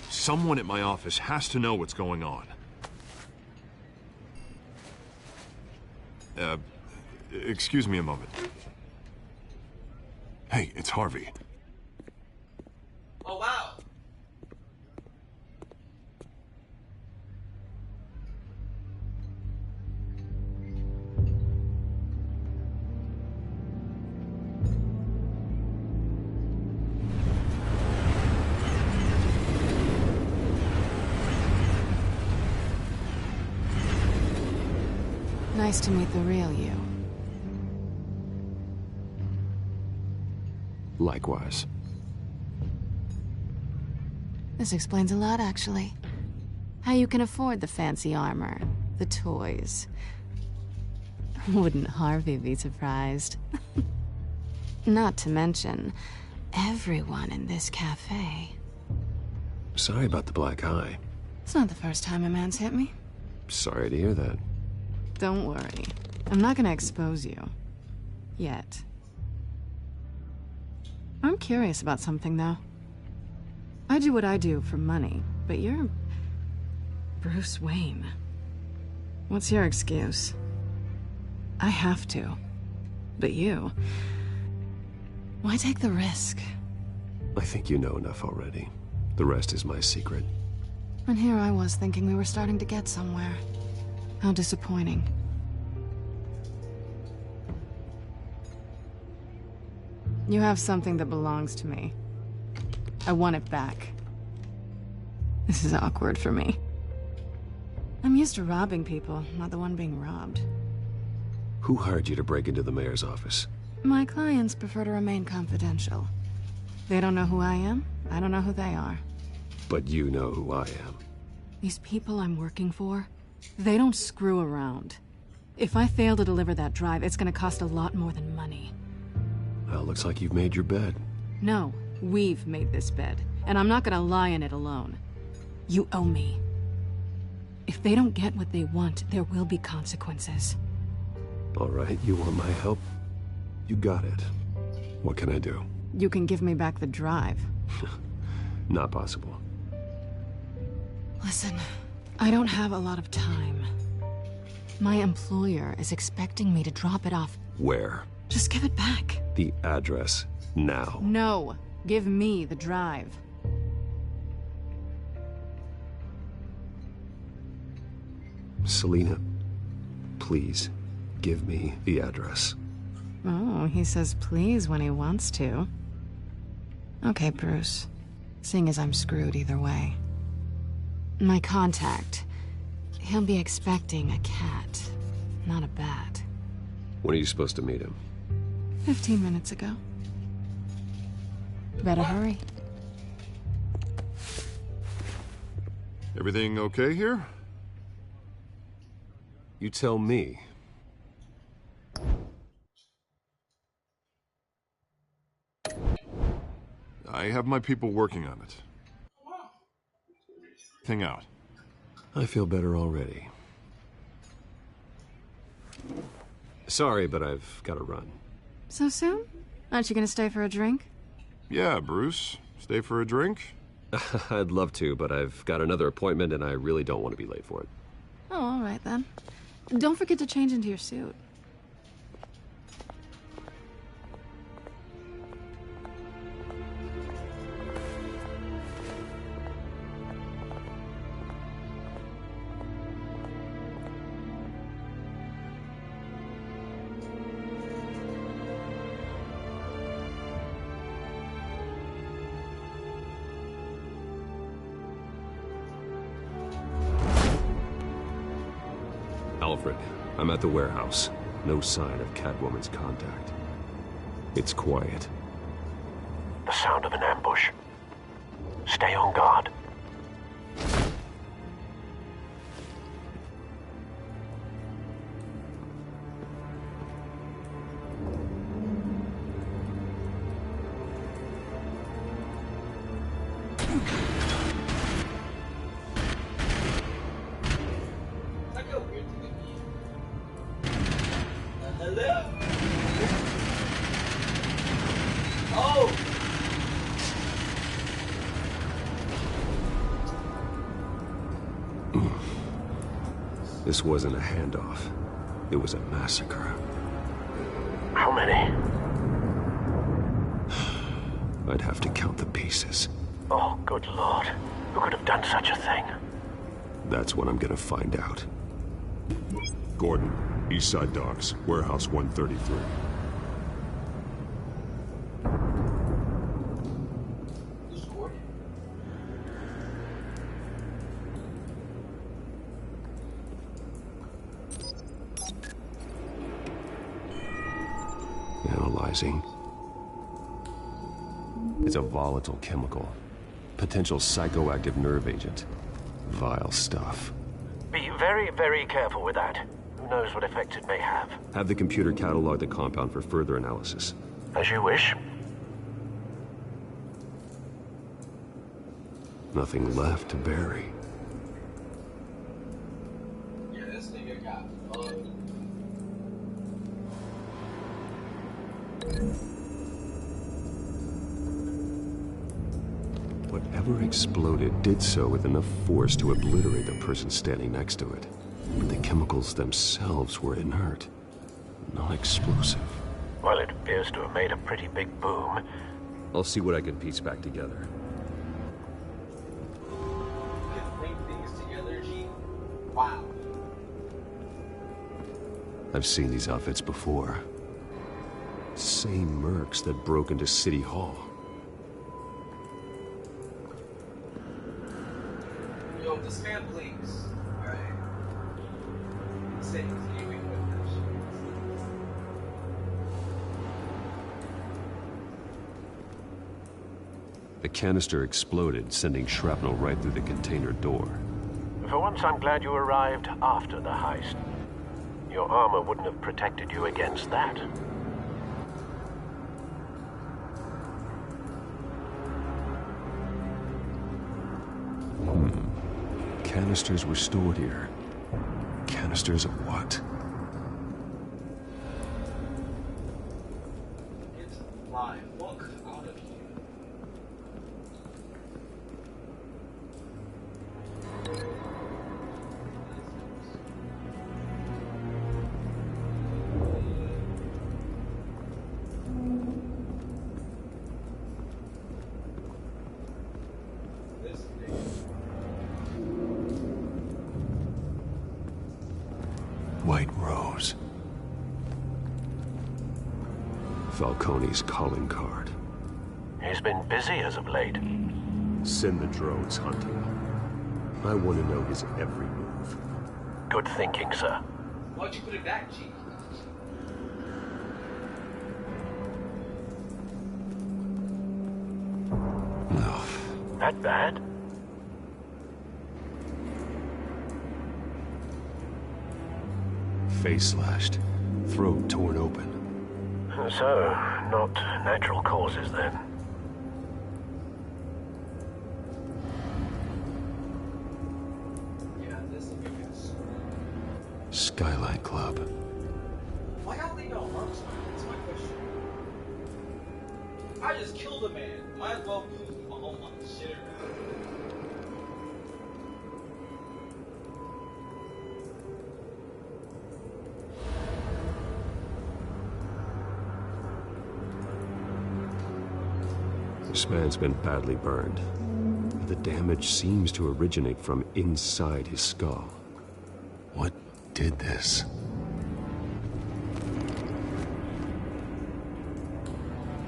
Someone at my office has to know what's going on. Excuse me a moment. Hey, it's Harvey. Oh, wow. Nice to meet the real you. Likewise. This explains a lot, actually. How you can afford the fancy armor, the toys. Wouldn't Harvey be surprised? Not to mention, everyone in this cafe. Sorry about the black eye. It's not the first time a man's hit me. Sorry to hear that. Don't worry. I'm not gonna expose you. Yet. I'm curious about something, though. I do what I do for money, but you're... Bruce Wayne. What's your excuse? I have to. But you... Why take the risk? I think you know enough already. The rest is my secret. And here I was thinking we were starting to get somewhere. How disappointing. You have something that belongs to me. I want it back. This is awkward for me. I'm used to robbing people, not the one being robbed. Who hired you to break into the mayor's office? My clients prefer to remain confidential. They don't know who I am. I don't know who they are. But you know who I am. These people I'm working for, they don't screw around. If I fail to deliver that drive, it's gonna cost a lot more than money. Well, looks like you've made your bed. No, we've made this bed, and I'm not gonna lie in it alone. You owe me. If they don't get what they want, there will be consequences. All right, you want my help? You got it. What can I do? You can give me back the drive. Not possible. Listen, I don't have a lot of time. My employer is expecting me to drop it off. Where? Just give it back. The address, now. No, give me the drive. Selina, please, give me the address. Oh, he says please when he wants to. Okay, Bruce. seeing as I'm screwed either way. My contact, he'll be expecting a cat, not a bat. When are you supposed to meet him? 15 minutes ago. Better hurry. Everything okay here? You tell me. I have my people working on it. Thing out. I feel better already. Sorry, but I've got to run. So soon? Aren't you gonna stay for a drink? Yeah, Bruce. Stay for a drink? I'd love to, but I've got another appointment and I really don't want to be late for it. Oh, all right then. Don't forget to change into your suit. Alfred, I'm at the warehouse. No sign of Catwoman's contact. It's quiet. The sound of an ambush. Stay on guard. Hello? Oh! This wasn't a handoff. It was a massacre. How many? I'd have to count the pieces. Oh, good Lord. Who could have done such a thing? That's what I'm gonna find out. Gordon, Eastside Docks, Warehouse 133. Analyzing. It's a volatile chemical. Potential psychoactive nerve agent. Vile stuff. Be very, very careful with that. Who knows what effect it may have? Have the computer catalog the compound for further analysis. As you wish. Nothing left to bury. Yeah, this nigga got fucked. Whatever exploded did so with enough force to obliterate the person standing next to it. But the chemicals themselves were inert, non-explosive. Well, it appears to have made a pretty big boom. I'll see what I can piece back together. You can link things together, G. Wow. I've seen these outfits before. Same mercs that broke into City Hall. Yo, this man blinks. Alright. Say, can you make that shit? The canister exploded, sending shrapnel right through the container door. For once, I'm glad you arrived after the heist. Your armor wouldn't have protected you against that. Canisters were stored here. Canisters of what? Get my fuck out of here. This nigga. White Rose. Falcone's calling card. He's been busy as of late. Send the drones hunting. I want to know his every move. Good thinking, sir. Why'd you put it back, G? No. That bad? Face slashed. Throat torn open. So, not natural causes then. Yeah, this is Skylight Club. why y'all leave no marks on it? That's my question. I just killed a man. Might as well use my own shit. This man's been badly burned. The damage seems to originate from inside his skull. What did this?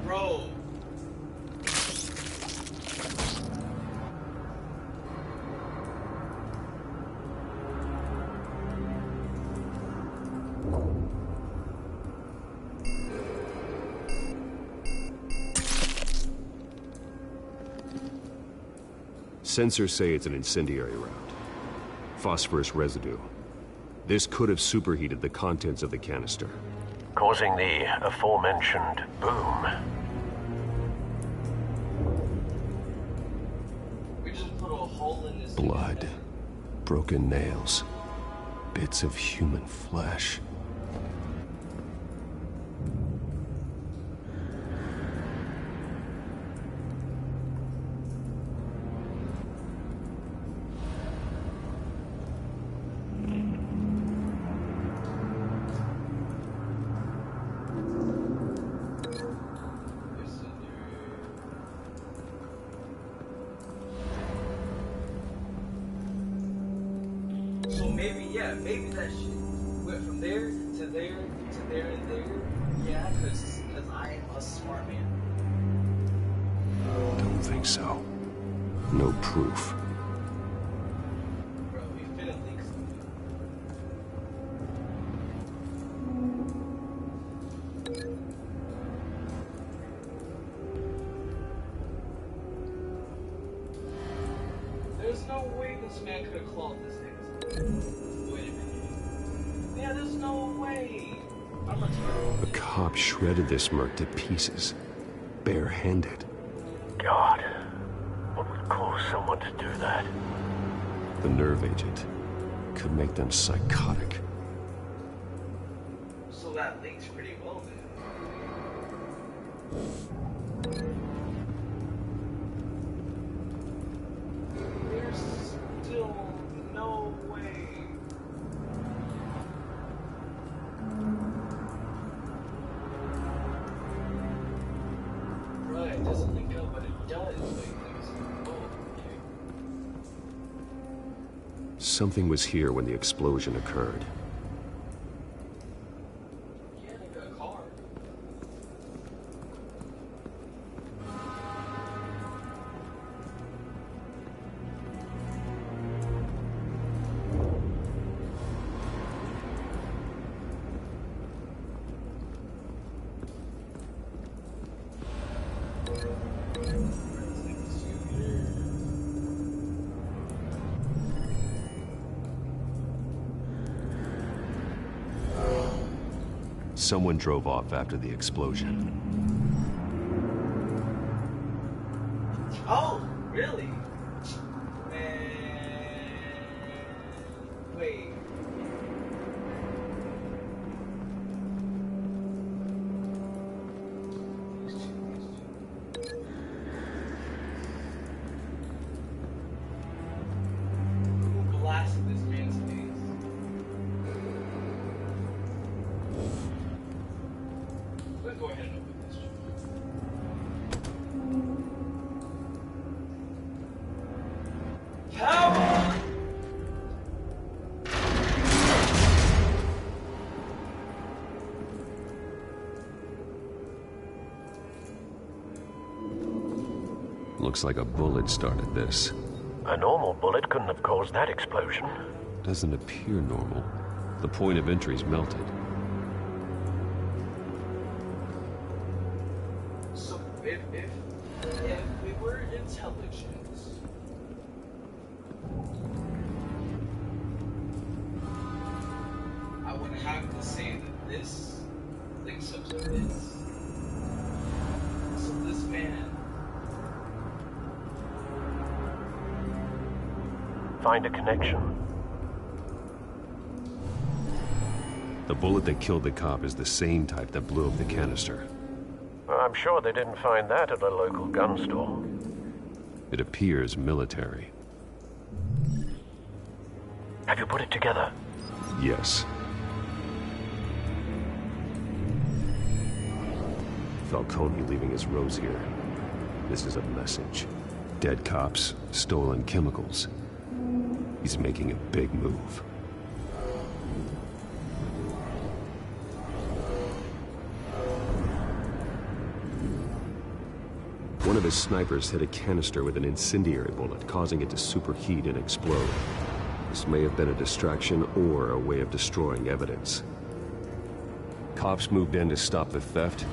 Bro. Sensors say it's an incendiary round. Phosphorus residue. This could have superheated the contents of the canister, Causing the aforementioned boom. We just put a hole in this. Blood. Broken nails. Bits of human flesh. So maybe, yeah, maybe that shit went from there to there to there and there. Yeah, because I am a smart man. Don't think so. No proof. Bro, we finna leak something. There's no way this man could have clawed this thing. Wait a minute. Yeah, there's no way. I'm gonna A cop shredded this merc to pieces. Barehanded. God, what would cause someone to do that? The nerve agent could make them psychotic. So that leaks pretty well then. There's still no way. Right, it doesn't link up, but it does. Something was here when the explosion occurred. Someone drove off after the explosion. Oh, really? Man. Wait. Who blasted this man's face? Let's go ahead and open this. Come on! looks like a bullet started this. A normal bullet couldn't have caused that explosion. Doesn't appear normal. The point of entry's melted. So if we were intelligent, I would have to say that this links up to this. So this man. Find a connection. The bullet that killed the cop is the same type that blew up the canister. I'm sure they didn't find that at a local gun store. It appears military. Have you put it together? Yes. Falcone leaving his rose here. This is a message. Dead cops, stolen chemicals. He's making a big move. One of his snipers hit a canister with an incendiary bullet, causing it to superheat and explode. This may have been a distraction or a way of destroying evidence. Cops moved in to stop the theft.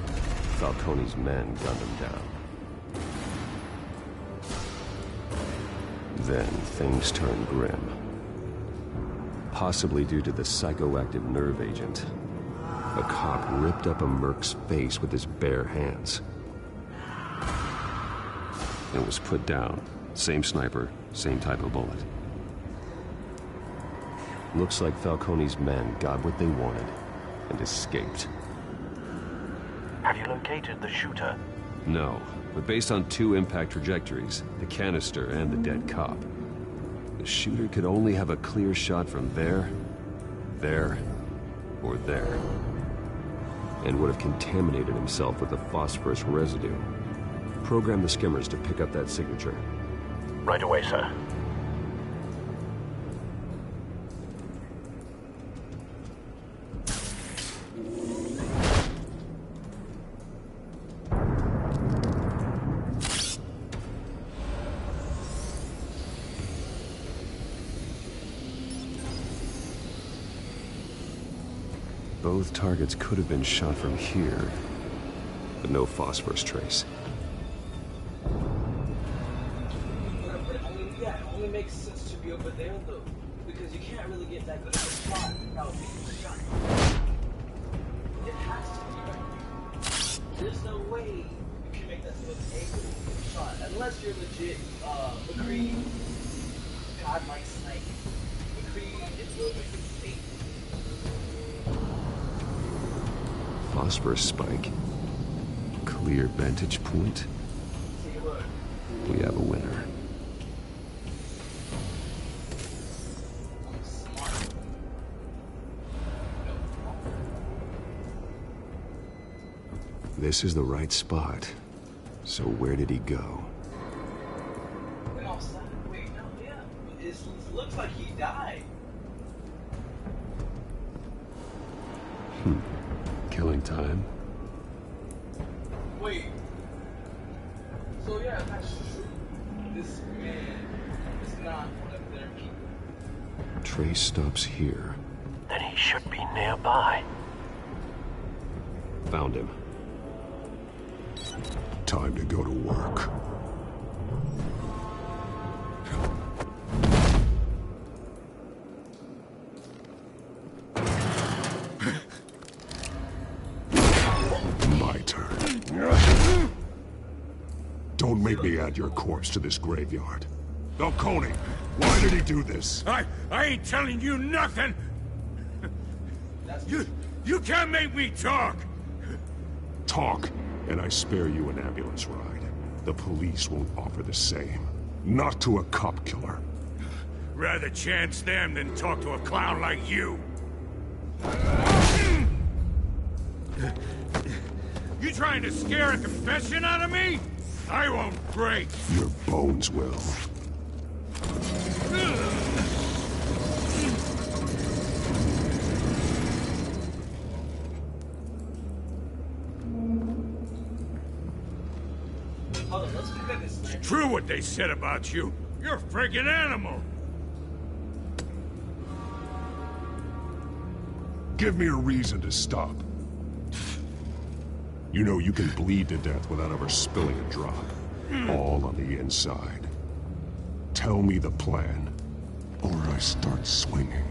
Falcone's men gunned him down. Then things turned grim. Possibly due to the psychoactive nerve agent. A cop ripped up a merc's face with his bare hands. It was put down. Same sniper, same type of bullet. Looks like Falcone's men got what they wanted and escaped. Have you located the shooter? No, but based on two impact trajectories, the canister and the dead cop, the shooter could only have a clear shot from there, or there, and would have contaminated himself with the phosphorus residue. Program the skimmers to pick up that signature. Right away, sir. Both targets could have been shot from here, but no phosphorus trace. It only makes sense to be over there though, because you can't really get that good of a shot without being shot. It has to be right here. There's no way you can make that sort of angle shot unless you're legit McCree, godlike snipe. McCree is really making state. Phosphorus spike. Clear vantage point. See, look. We have a winner. This is the right spot. So where did he go? Wait, no, yeah. It looks like he died. Killing time. Wait. So yeah, that's true. This man is not one of their people. Trace stops here. Then he should be nearby. Found him. Time to go to work. My turn. Don't make me add your corpse to this graveyard. Falcone, why did he do this? I ain't telling you nothing! You can't make me talk! Talk, and I spare you an ambulance ride. The police won't offer the same. Not to a cop killer. Rather chance them than talk to a clown like you. You trying to scare a confession out of me? I won't break. Your bones will. Hold on, let's pick up this sniper. true what they said about you. You're a freaking animal. Give me a reason to stop. You know you can bleed to death without ever spilling a drop. All on the inside. Tell me the plan, or I start swinging.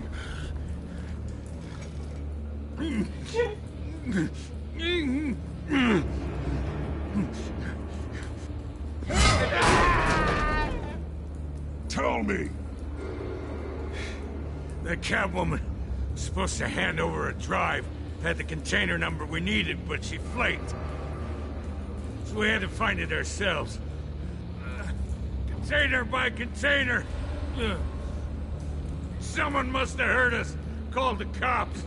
Tell me! The Catwoman was supposed to hand over a drive. Had the container number we needed, but she flaked. So we had to find it ourselves. Container by container. Someone must have heard us. Called the cops.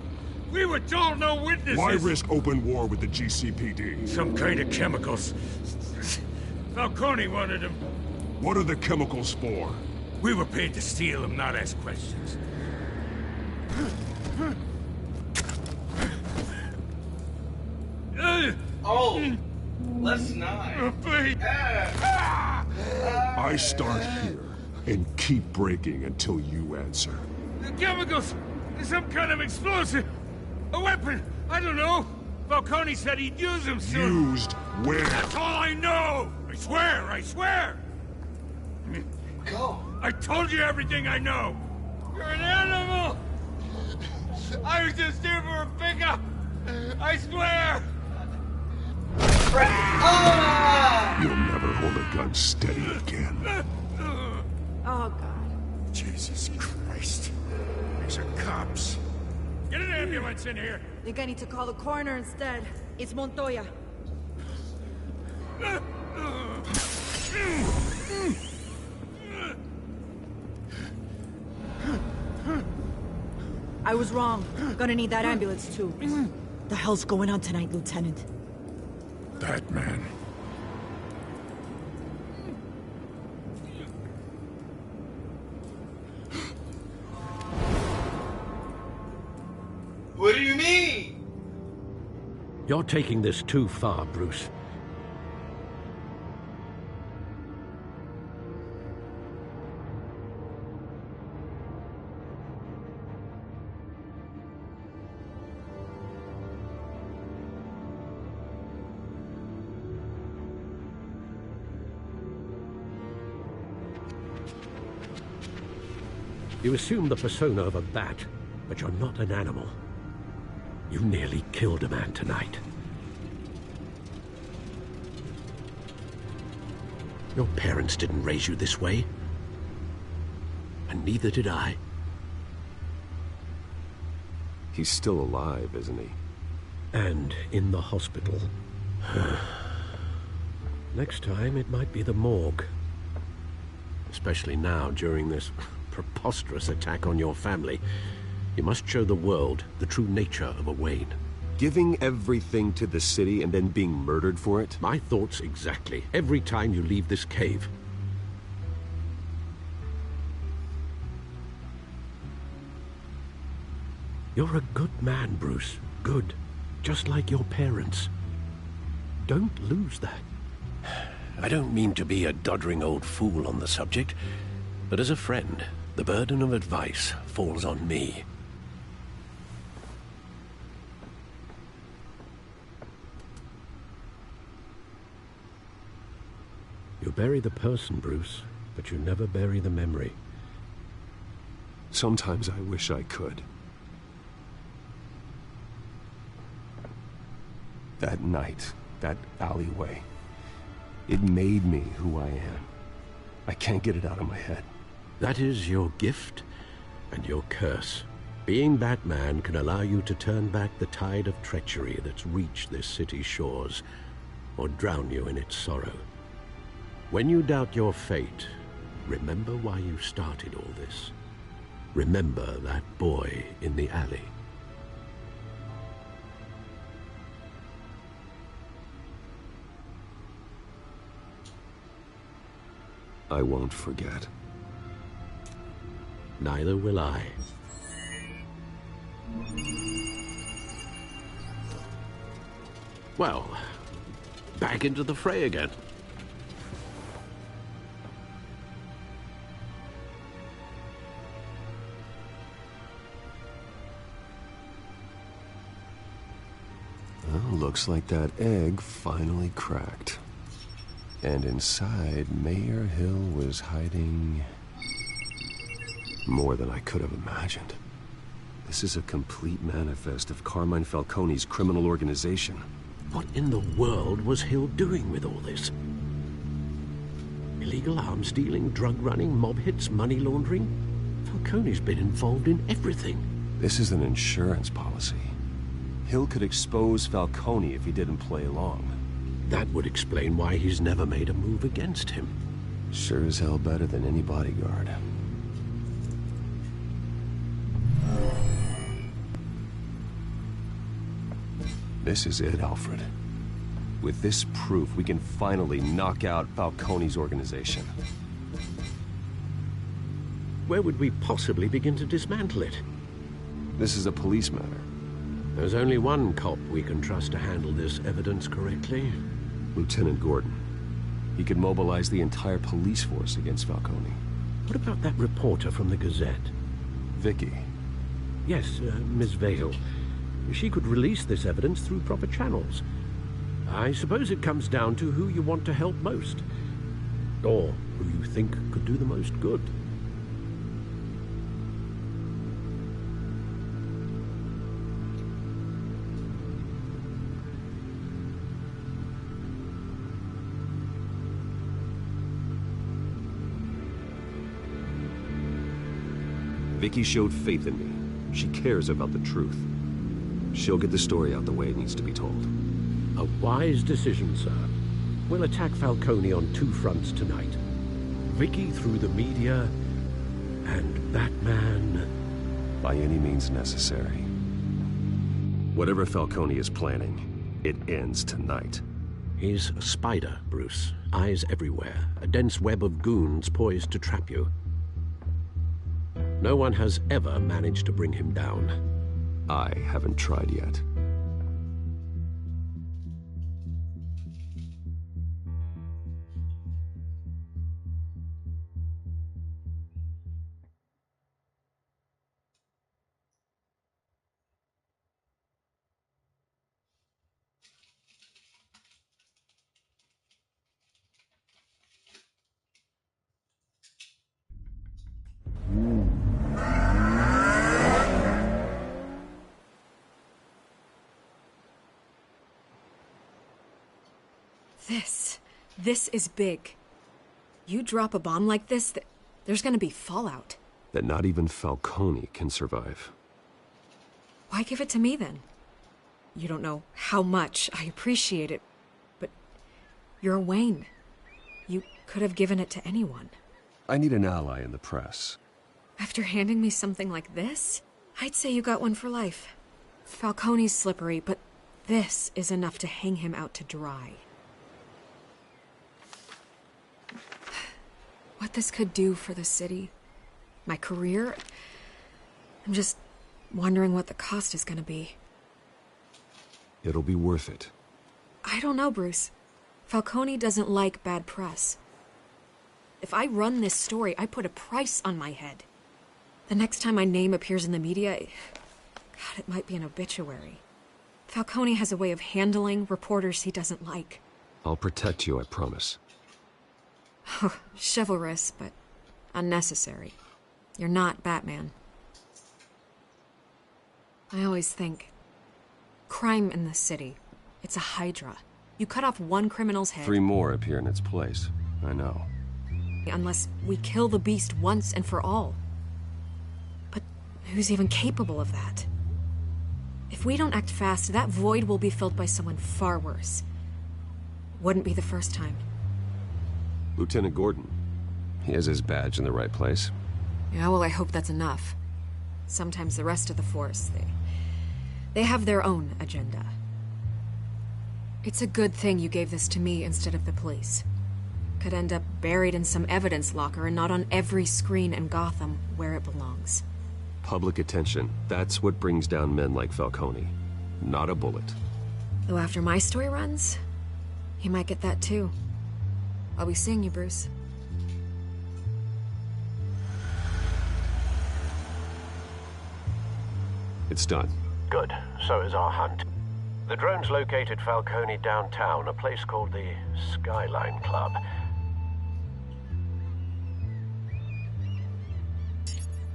We were told no witnesses. Why risk open war with the GCPD? Some kind of chemicals. Falcone wanted them. What are the chemicals for? We were paid to steal them, not ask questions. Oh! Let's not. I start here and keep breaking until you answer. The chemicals! Some kind of explosive! A weapon! I don't know! Falcone said he'd use them soon. Used where? That's all I know! I swear! I swear! Go! I told you everything I know! You're an animal! I was just here for a pickup! I swear! You'll never hold a gun steady again. Oh, God. Jesus Christ. These are cops. Get an ambulance in here! Think I need to call the coroner instead. It's Montoya. I was wrong. Gonna need that ambulance, too. The hell's going on tonight, Lieutenant? That man. What do you mean? You're taking this too far, Bruce. You assume the persona of a bat, but you're not an animal. You nearly killed a man tonight. Your parents didn't raise you this way. And neither did I. He's still alive, isn't he? And in the hospital. Next time, it might be the morgue. Especially now, during this preposterous attack on your family. You must show the world the true nature of a Wayne. Giving everything to the city and then being murdered for it? My thoughts exactly. Every time you leave this cave. You're a good man, Bruce. Good. Just like your parents. Don't lose that. I don't mean to be a doddering old fool on the subject, but as a friend, the burden of advice falls on me. You bury the person, Bruce, but you never bury the memory. Sometimes I wish I could. That night, that alleyway, it made me who I am. I can't get it out of my head. That is your gift and your curse. Being Batman can allow you to turn back the tide of treachery that's reached this city's shores, or drown you in its sorrow. When you doubt your fate, remember why you started all this. Remember that boy in the alley. I won't forget. Neither will I. Well, back into the fray again. Looks like that egg finally cracked. And inside, Mayor Hill was hiding more than I could have imagined. This is a complete manifest of Carmine Falcone's criminal organization. What in the world was Hill doing with all this? Illegal arms dealing, drug running, mob hits, money laundering? Falcone's been involved in everything. This is an insurance policy. Hill could expose Falcone if he didn't play along. That would explain why he's never made a move against him. Sure as hell better than any bodyguard. This is it, Alfred. With this proof, we can finally knock out Falcone's organization. Where would we possibly begin to dismantle it? This is a police matter. There's only one cop we can trust to handle this evidence correctly. Lieutenant Gordon. He could mobilize the entire police force against Falcone. What about that reporter from the Gazette? Vicky. Yes, Miss Vale. She could release this evidence through proper channels. I suppose it comes down to who you want to help most. Or who you think could do the most good. Vicky showed faith in me. She cares about the truth. She'll get the story out the way it needs to be told. A wise decision, sir. We'll attack Falcone on two fronts tonight. Vicky through the media, and Batman... by any means necessary. Whatever Falcone is planning, it ends tonight. He's a spider, Bruce. Eyes everywhere. A dense web of goons poised to trap you. No one has ever managed to bring him down. I haven't tried yet. This is big. You drop a bomb like this, there's gonna be fallout. That not even Falcone can survive. Why give it to me, then? You don't know how much I appreciate it, but you're Wayne. You could have given it to anyone. I need an ally in the press. After handing me something like this, I'd say you got one for life. Falcone's slippery, but this is enough to hang him out to dry. What this could do for the city, my career, I'm just wondering what the cost is gonna be. It'll be worth it. I don't know, Bruce. Falcone doesn't like bad press. If I run this story, I put a price on my head. The next time my name appears in the media, God, it might be an obituary. Falcone has a way of handling reporters he doesn't like. I'll protect you, I promise. Chivalrous, but unnecessary. You're not Batman. I always think, crime in the city, it's a hydra. You cut off one criminal's head... 3 more appear in its place. I know. Unless we kill the beast once and for all. But who's even capable of that? If we don't act fast, that void will be filled by someone far worse. Wouldn't be the first time. Lieutenant Gordon. He has his badge in the right place. Yeah, well, I hope that's enough. Sometimes the rest of the force, they have their own agenda. It's a good thing you gave this to me instead of the police. Could end up buried in some evidence locker and not on every screen in Gotham where it belongs. Public attention. That's what brings down men like Falcone. Not a bullet. Though after my story runs, he might get that too. I'll be seeing you, Bruce. It's done. Good. So is our hunt. The drones located Falcone downtown, a place called the Skyline Club.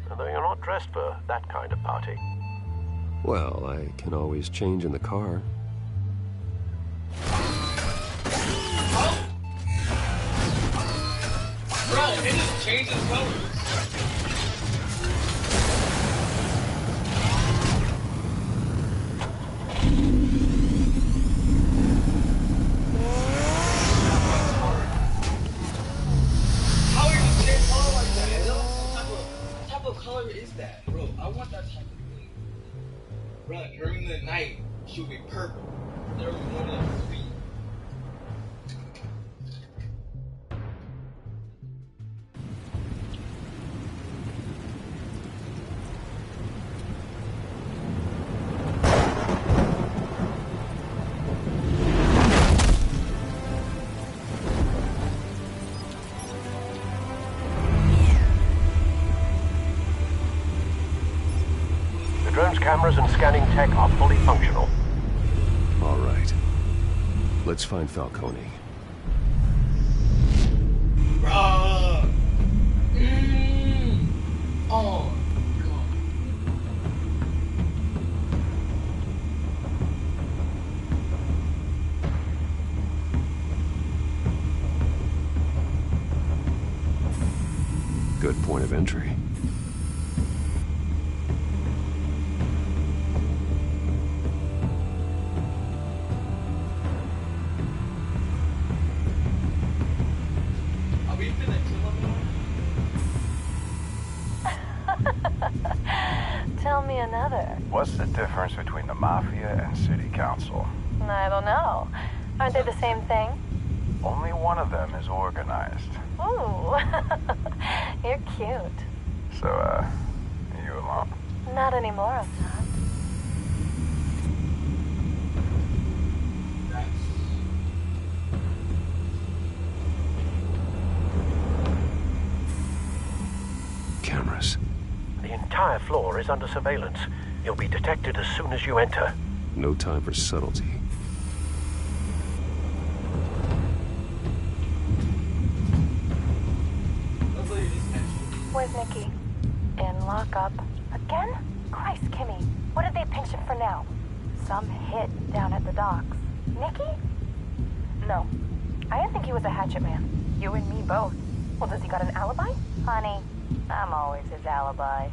Although you're not dressed for that kind of party. Well, I can always change in the car. Bro, it just changes colors. How are you just change color like that? What type of color is that? Bro, I want that type of thing. Bro, during the night, she'll be purple. During the morning, it'll be The drone's cameras and scanning tech are fully functional. All right. Let's find Falcone. Bruh. Oh. Good point of entry. Tell me another. What's the difference between the Mafia and City Council? I don't know. Aren't they the same thing? Only one of them is organized. Ooh. You're cute. So, you alone? Not anymore, I'm not. Cameras. The entire floor is under surveillance. You'll be detected as soon as you enter. No time for subtlety. Where's Nikki? In lockup. Again? Christ, Kimmy. What did they pinch him for now? Some hit down at the docks. Nikki? No. I didn't think he was a hatchet man. You and me both. Well, does he got an alibi? Honey, I'm always his alibi.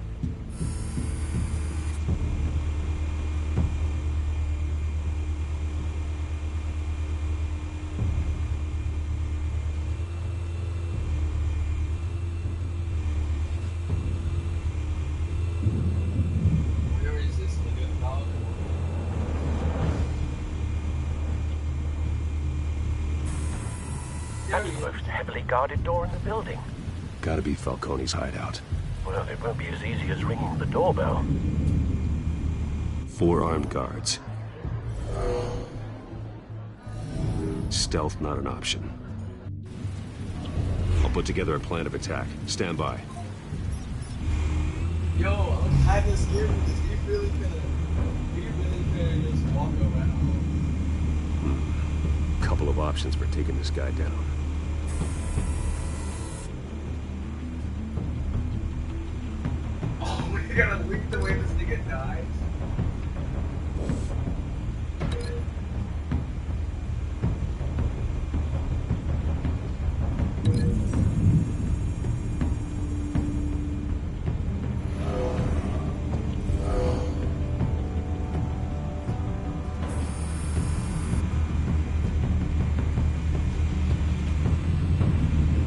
That's the most heavily guarded door in the building. Gotta be Falcone's hideout. Well, it won't be as easy as ringing the doorbell. 4 armed guards. Stealth not an option. I'll put together a plan of attack. Stand by. Yo, I'm kinda scared of this. You really gonna just walk around? Couple of options for taking this guy down. Oh, we gotta leak the way this nigga dies.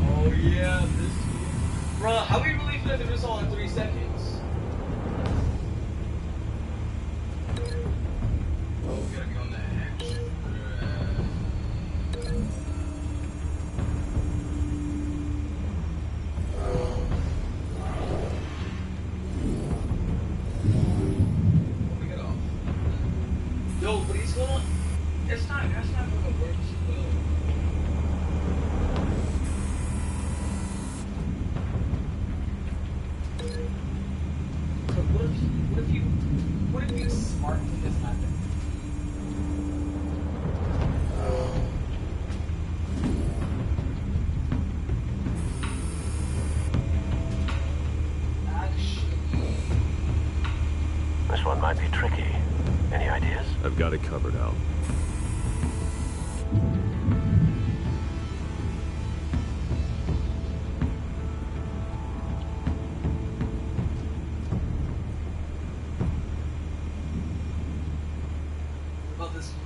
Oh yeah, this. Bruh, how we really finna do this all in 3 seconds? Oh, we gotta be on the edge. We get off. Yo, but he's gonna. That's not gonna work too well. What if you smart thing has happened? This one might be tricky. Any ideas? I've got it covered, Al. About this one.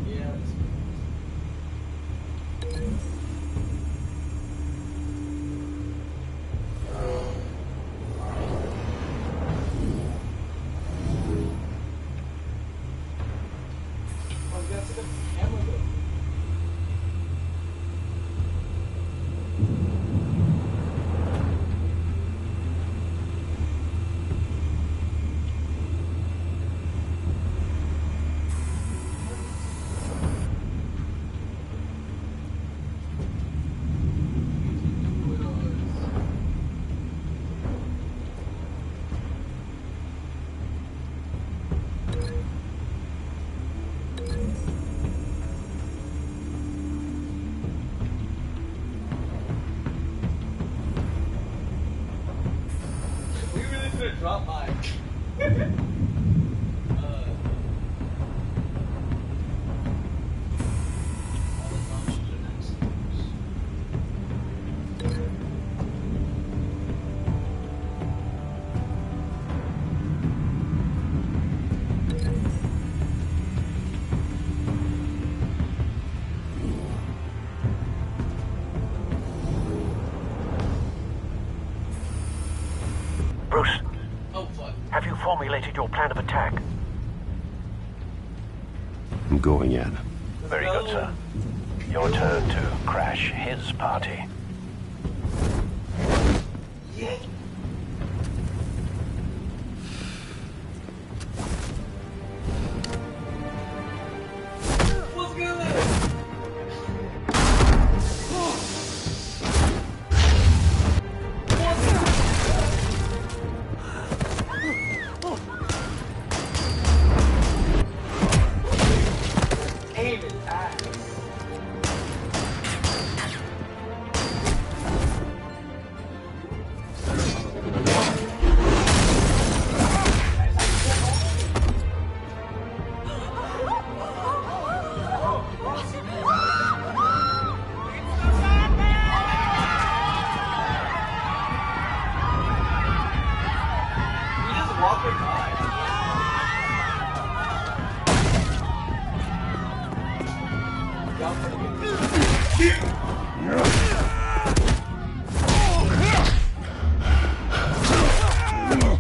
Yeah, this Oh, you gotta take a camera though. We really could have dropped by. Bruce, Oh fuck. have you formulated your plan of attack? I'm going in. Very good, sir. Your turn to crash his party. What's good? Aim his ass. We just walking by. Y'all pretty good.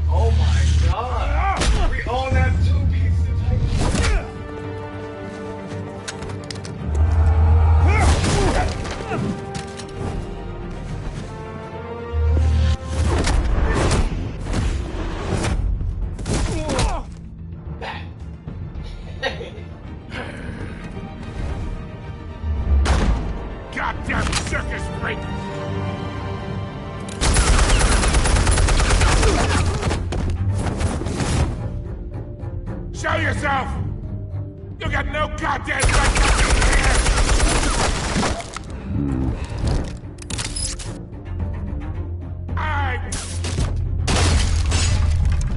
Oh my god! We all have two pieces of paper. Goddamn circus freak! Show yourself! You got no goddamn right to be here! I...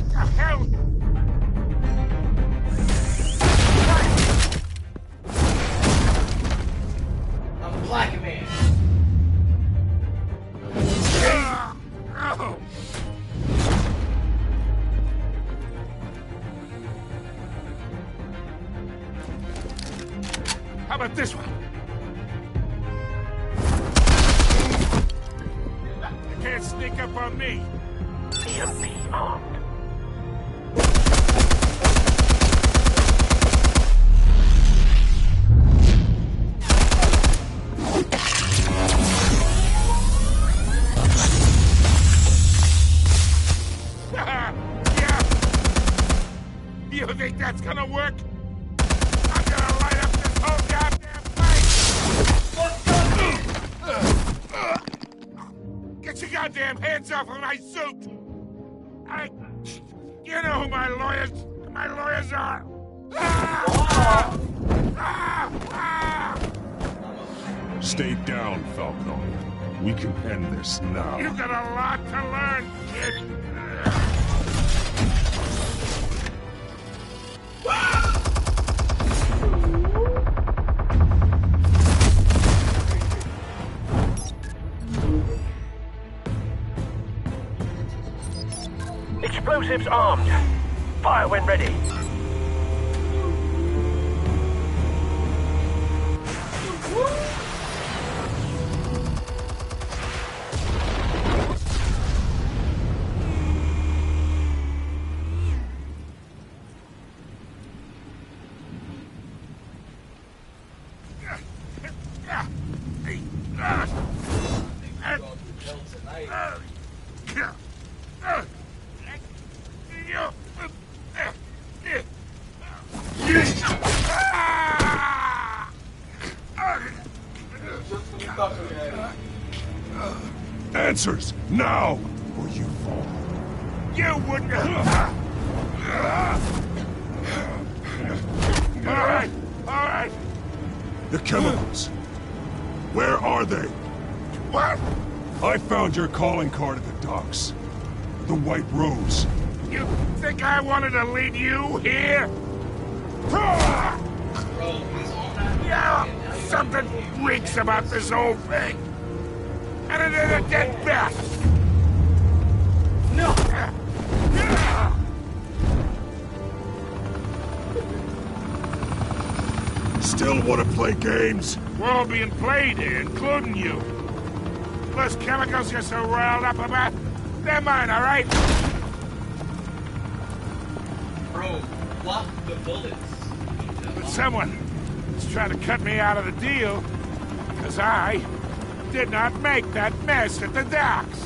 The hell? I'm a black man. Oh. How about this one? You can't sneak up on me. EMP armed. Yeah. You think that's gonna work? I'm gonna light up this whole goddamn place! Get your goddamn hands off of my suit! You know who my lawyers are! Stay down, Falcone. We can end this now. You got a lot to learn, kid! Explosives armed. Fire when ready. Answers, now, or you fall. You wouldn't... All right. The chemicals. Where are they? What? I found your calling card at the docks. The White Rose. You think I wanted to lead you here? Yeah, something reeks about this whole thing. And it is a dead bat. No. Still want to play games? We're all being played here, including you. Those chemicals you're so riled up about, they're mine, all right? Bro, block the bullets. But someone is trying to cut me out of the deal, because I did not make that mess at the docks.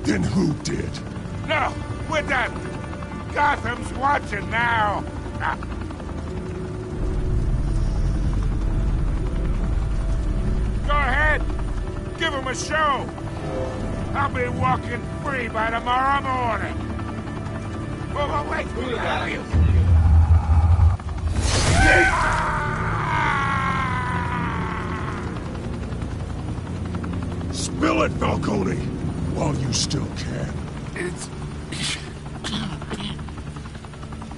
Then who did? No, we're done. Gotham's watching now. Go ahead. Give him a show. I'll be walking free by tomorrow morning. Whoa, wait. Who are you? Spill it, Falcone, while you still can. It's...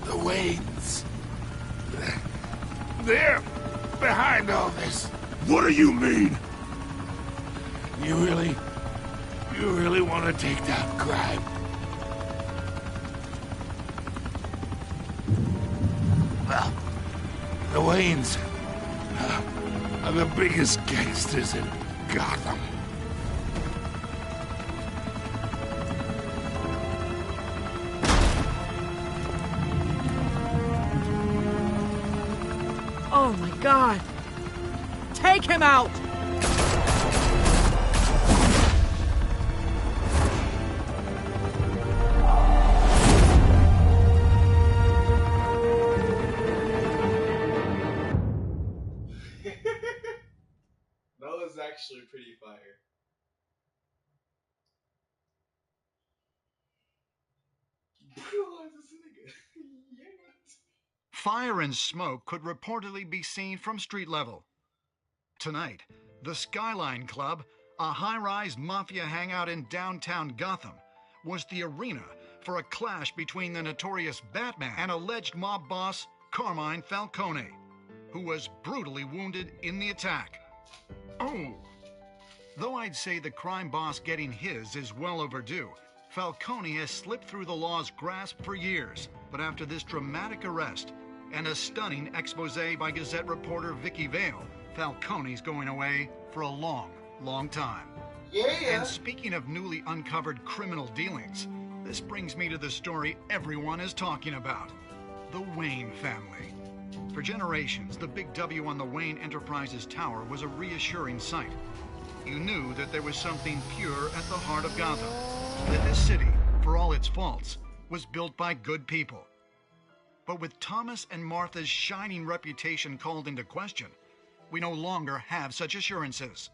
the Waynes. They're behind all this. What do you mean? You really want to take down crime? Well, the Waynes are the biggest gangsters in Gotham. Oh my God! Take him out! That was actually pretty fire. Fire and smoke could reportedly be seen from street level. Tonight, the Skyline Club, a high-rise mafia hangout in downtown Gotham, was the arena for a clash between the notorious Batman and alleged mob boss Carmine Falcone, who was brutally wounded in the attack. Oh! Though I'd say the crime boss getting his is well overdue, Falcone has slipped through the law's grasp for years. But after this dramatic arrest and a stunning expose by Gazette reporter Vicky Vale, Falcone's going away for a long, long time. Yeah. And speaking of newly uncovered criminal dealings, this brings me to the story everyone is talking about: the Wayne family. For generations, the big W on the Wayne Enterprises Tower was a reassuring sight. You knew that there was something pure at the heart of Gotham, that this city, for all its faults, was built by good people. But with Thomas and Martha's shining reputation called into question, we no longer have such assurances.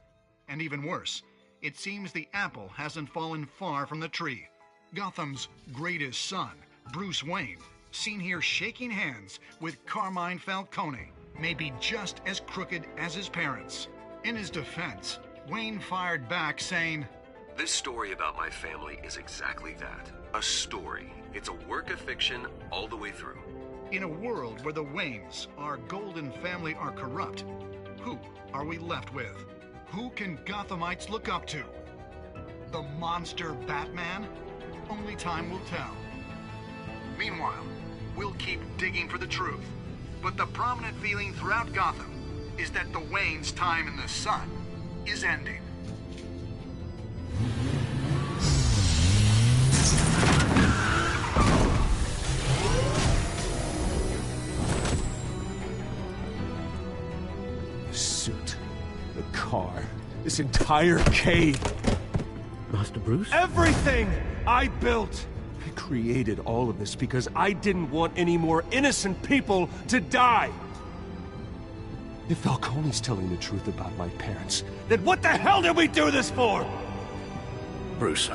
And even worse, it seems the apple hasn't fallen far from the tree. Gotham's greatest son, Bruce Wayne, seen here shaking hands with Carmine Falcone, may be just as crooked as his parents. In his defense, Wayne fired back saying, This story about my family is exactly that. A story. It's a work of fiction all the way through. In a world where the Waynes, our golden family, are corrupt, who are we left with? Who can Gothamites look up to? The monster Batman? Only time will tell. Meanwhile, we'll keep digging for the truth. But the prominent feeling throughout Gotham is that the Waynes' time in the sun is ending. The suit, the car, this entire cave. Master Bruce? Everything I built! I created all of this because I didn't want any more innocent people to die! If Falcone's telling the truth about my parents, then what the hell did we do this for? Bruce,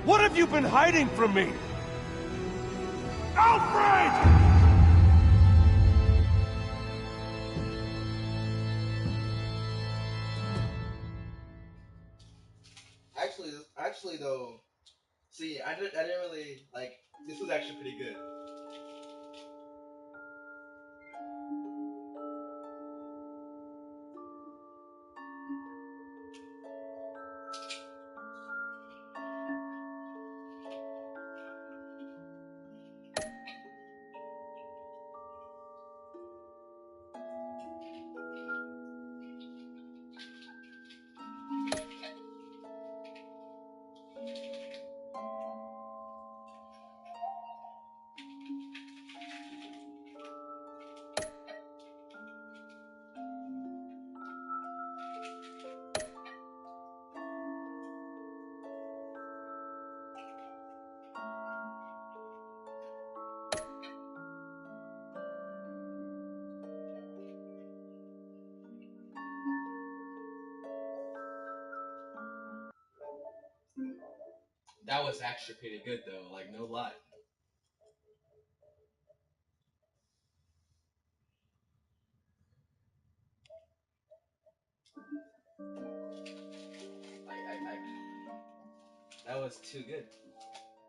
What have you been hiding from me? Alfred! Actually though, see, I didn't really like. This was actually pretty good. That was actually pretty good though, like no lie. That was too good.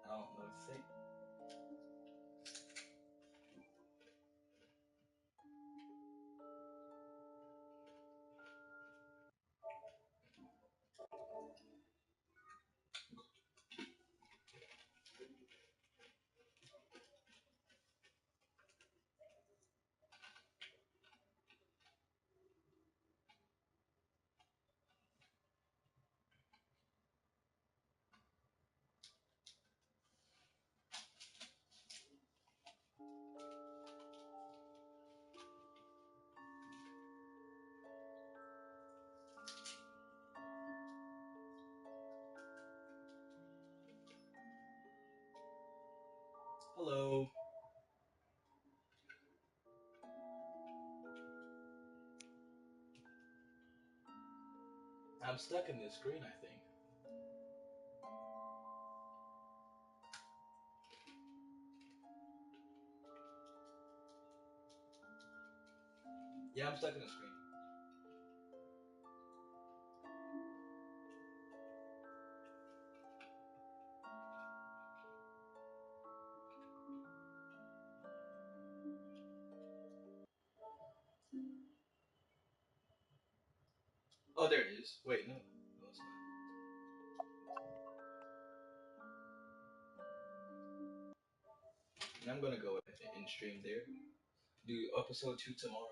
I don't know what to say. Hello. I'm stuck in this screen, I think. Yeah, I'm stuck in the screen. Oh, there it is. Wait, no. No, it's not. And I'm gonna go ahead and stream there. Do episode 2 tomorrow.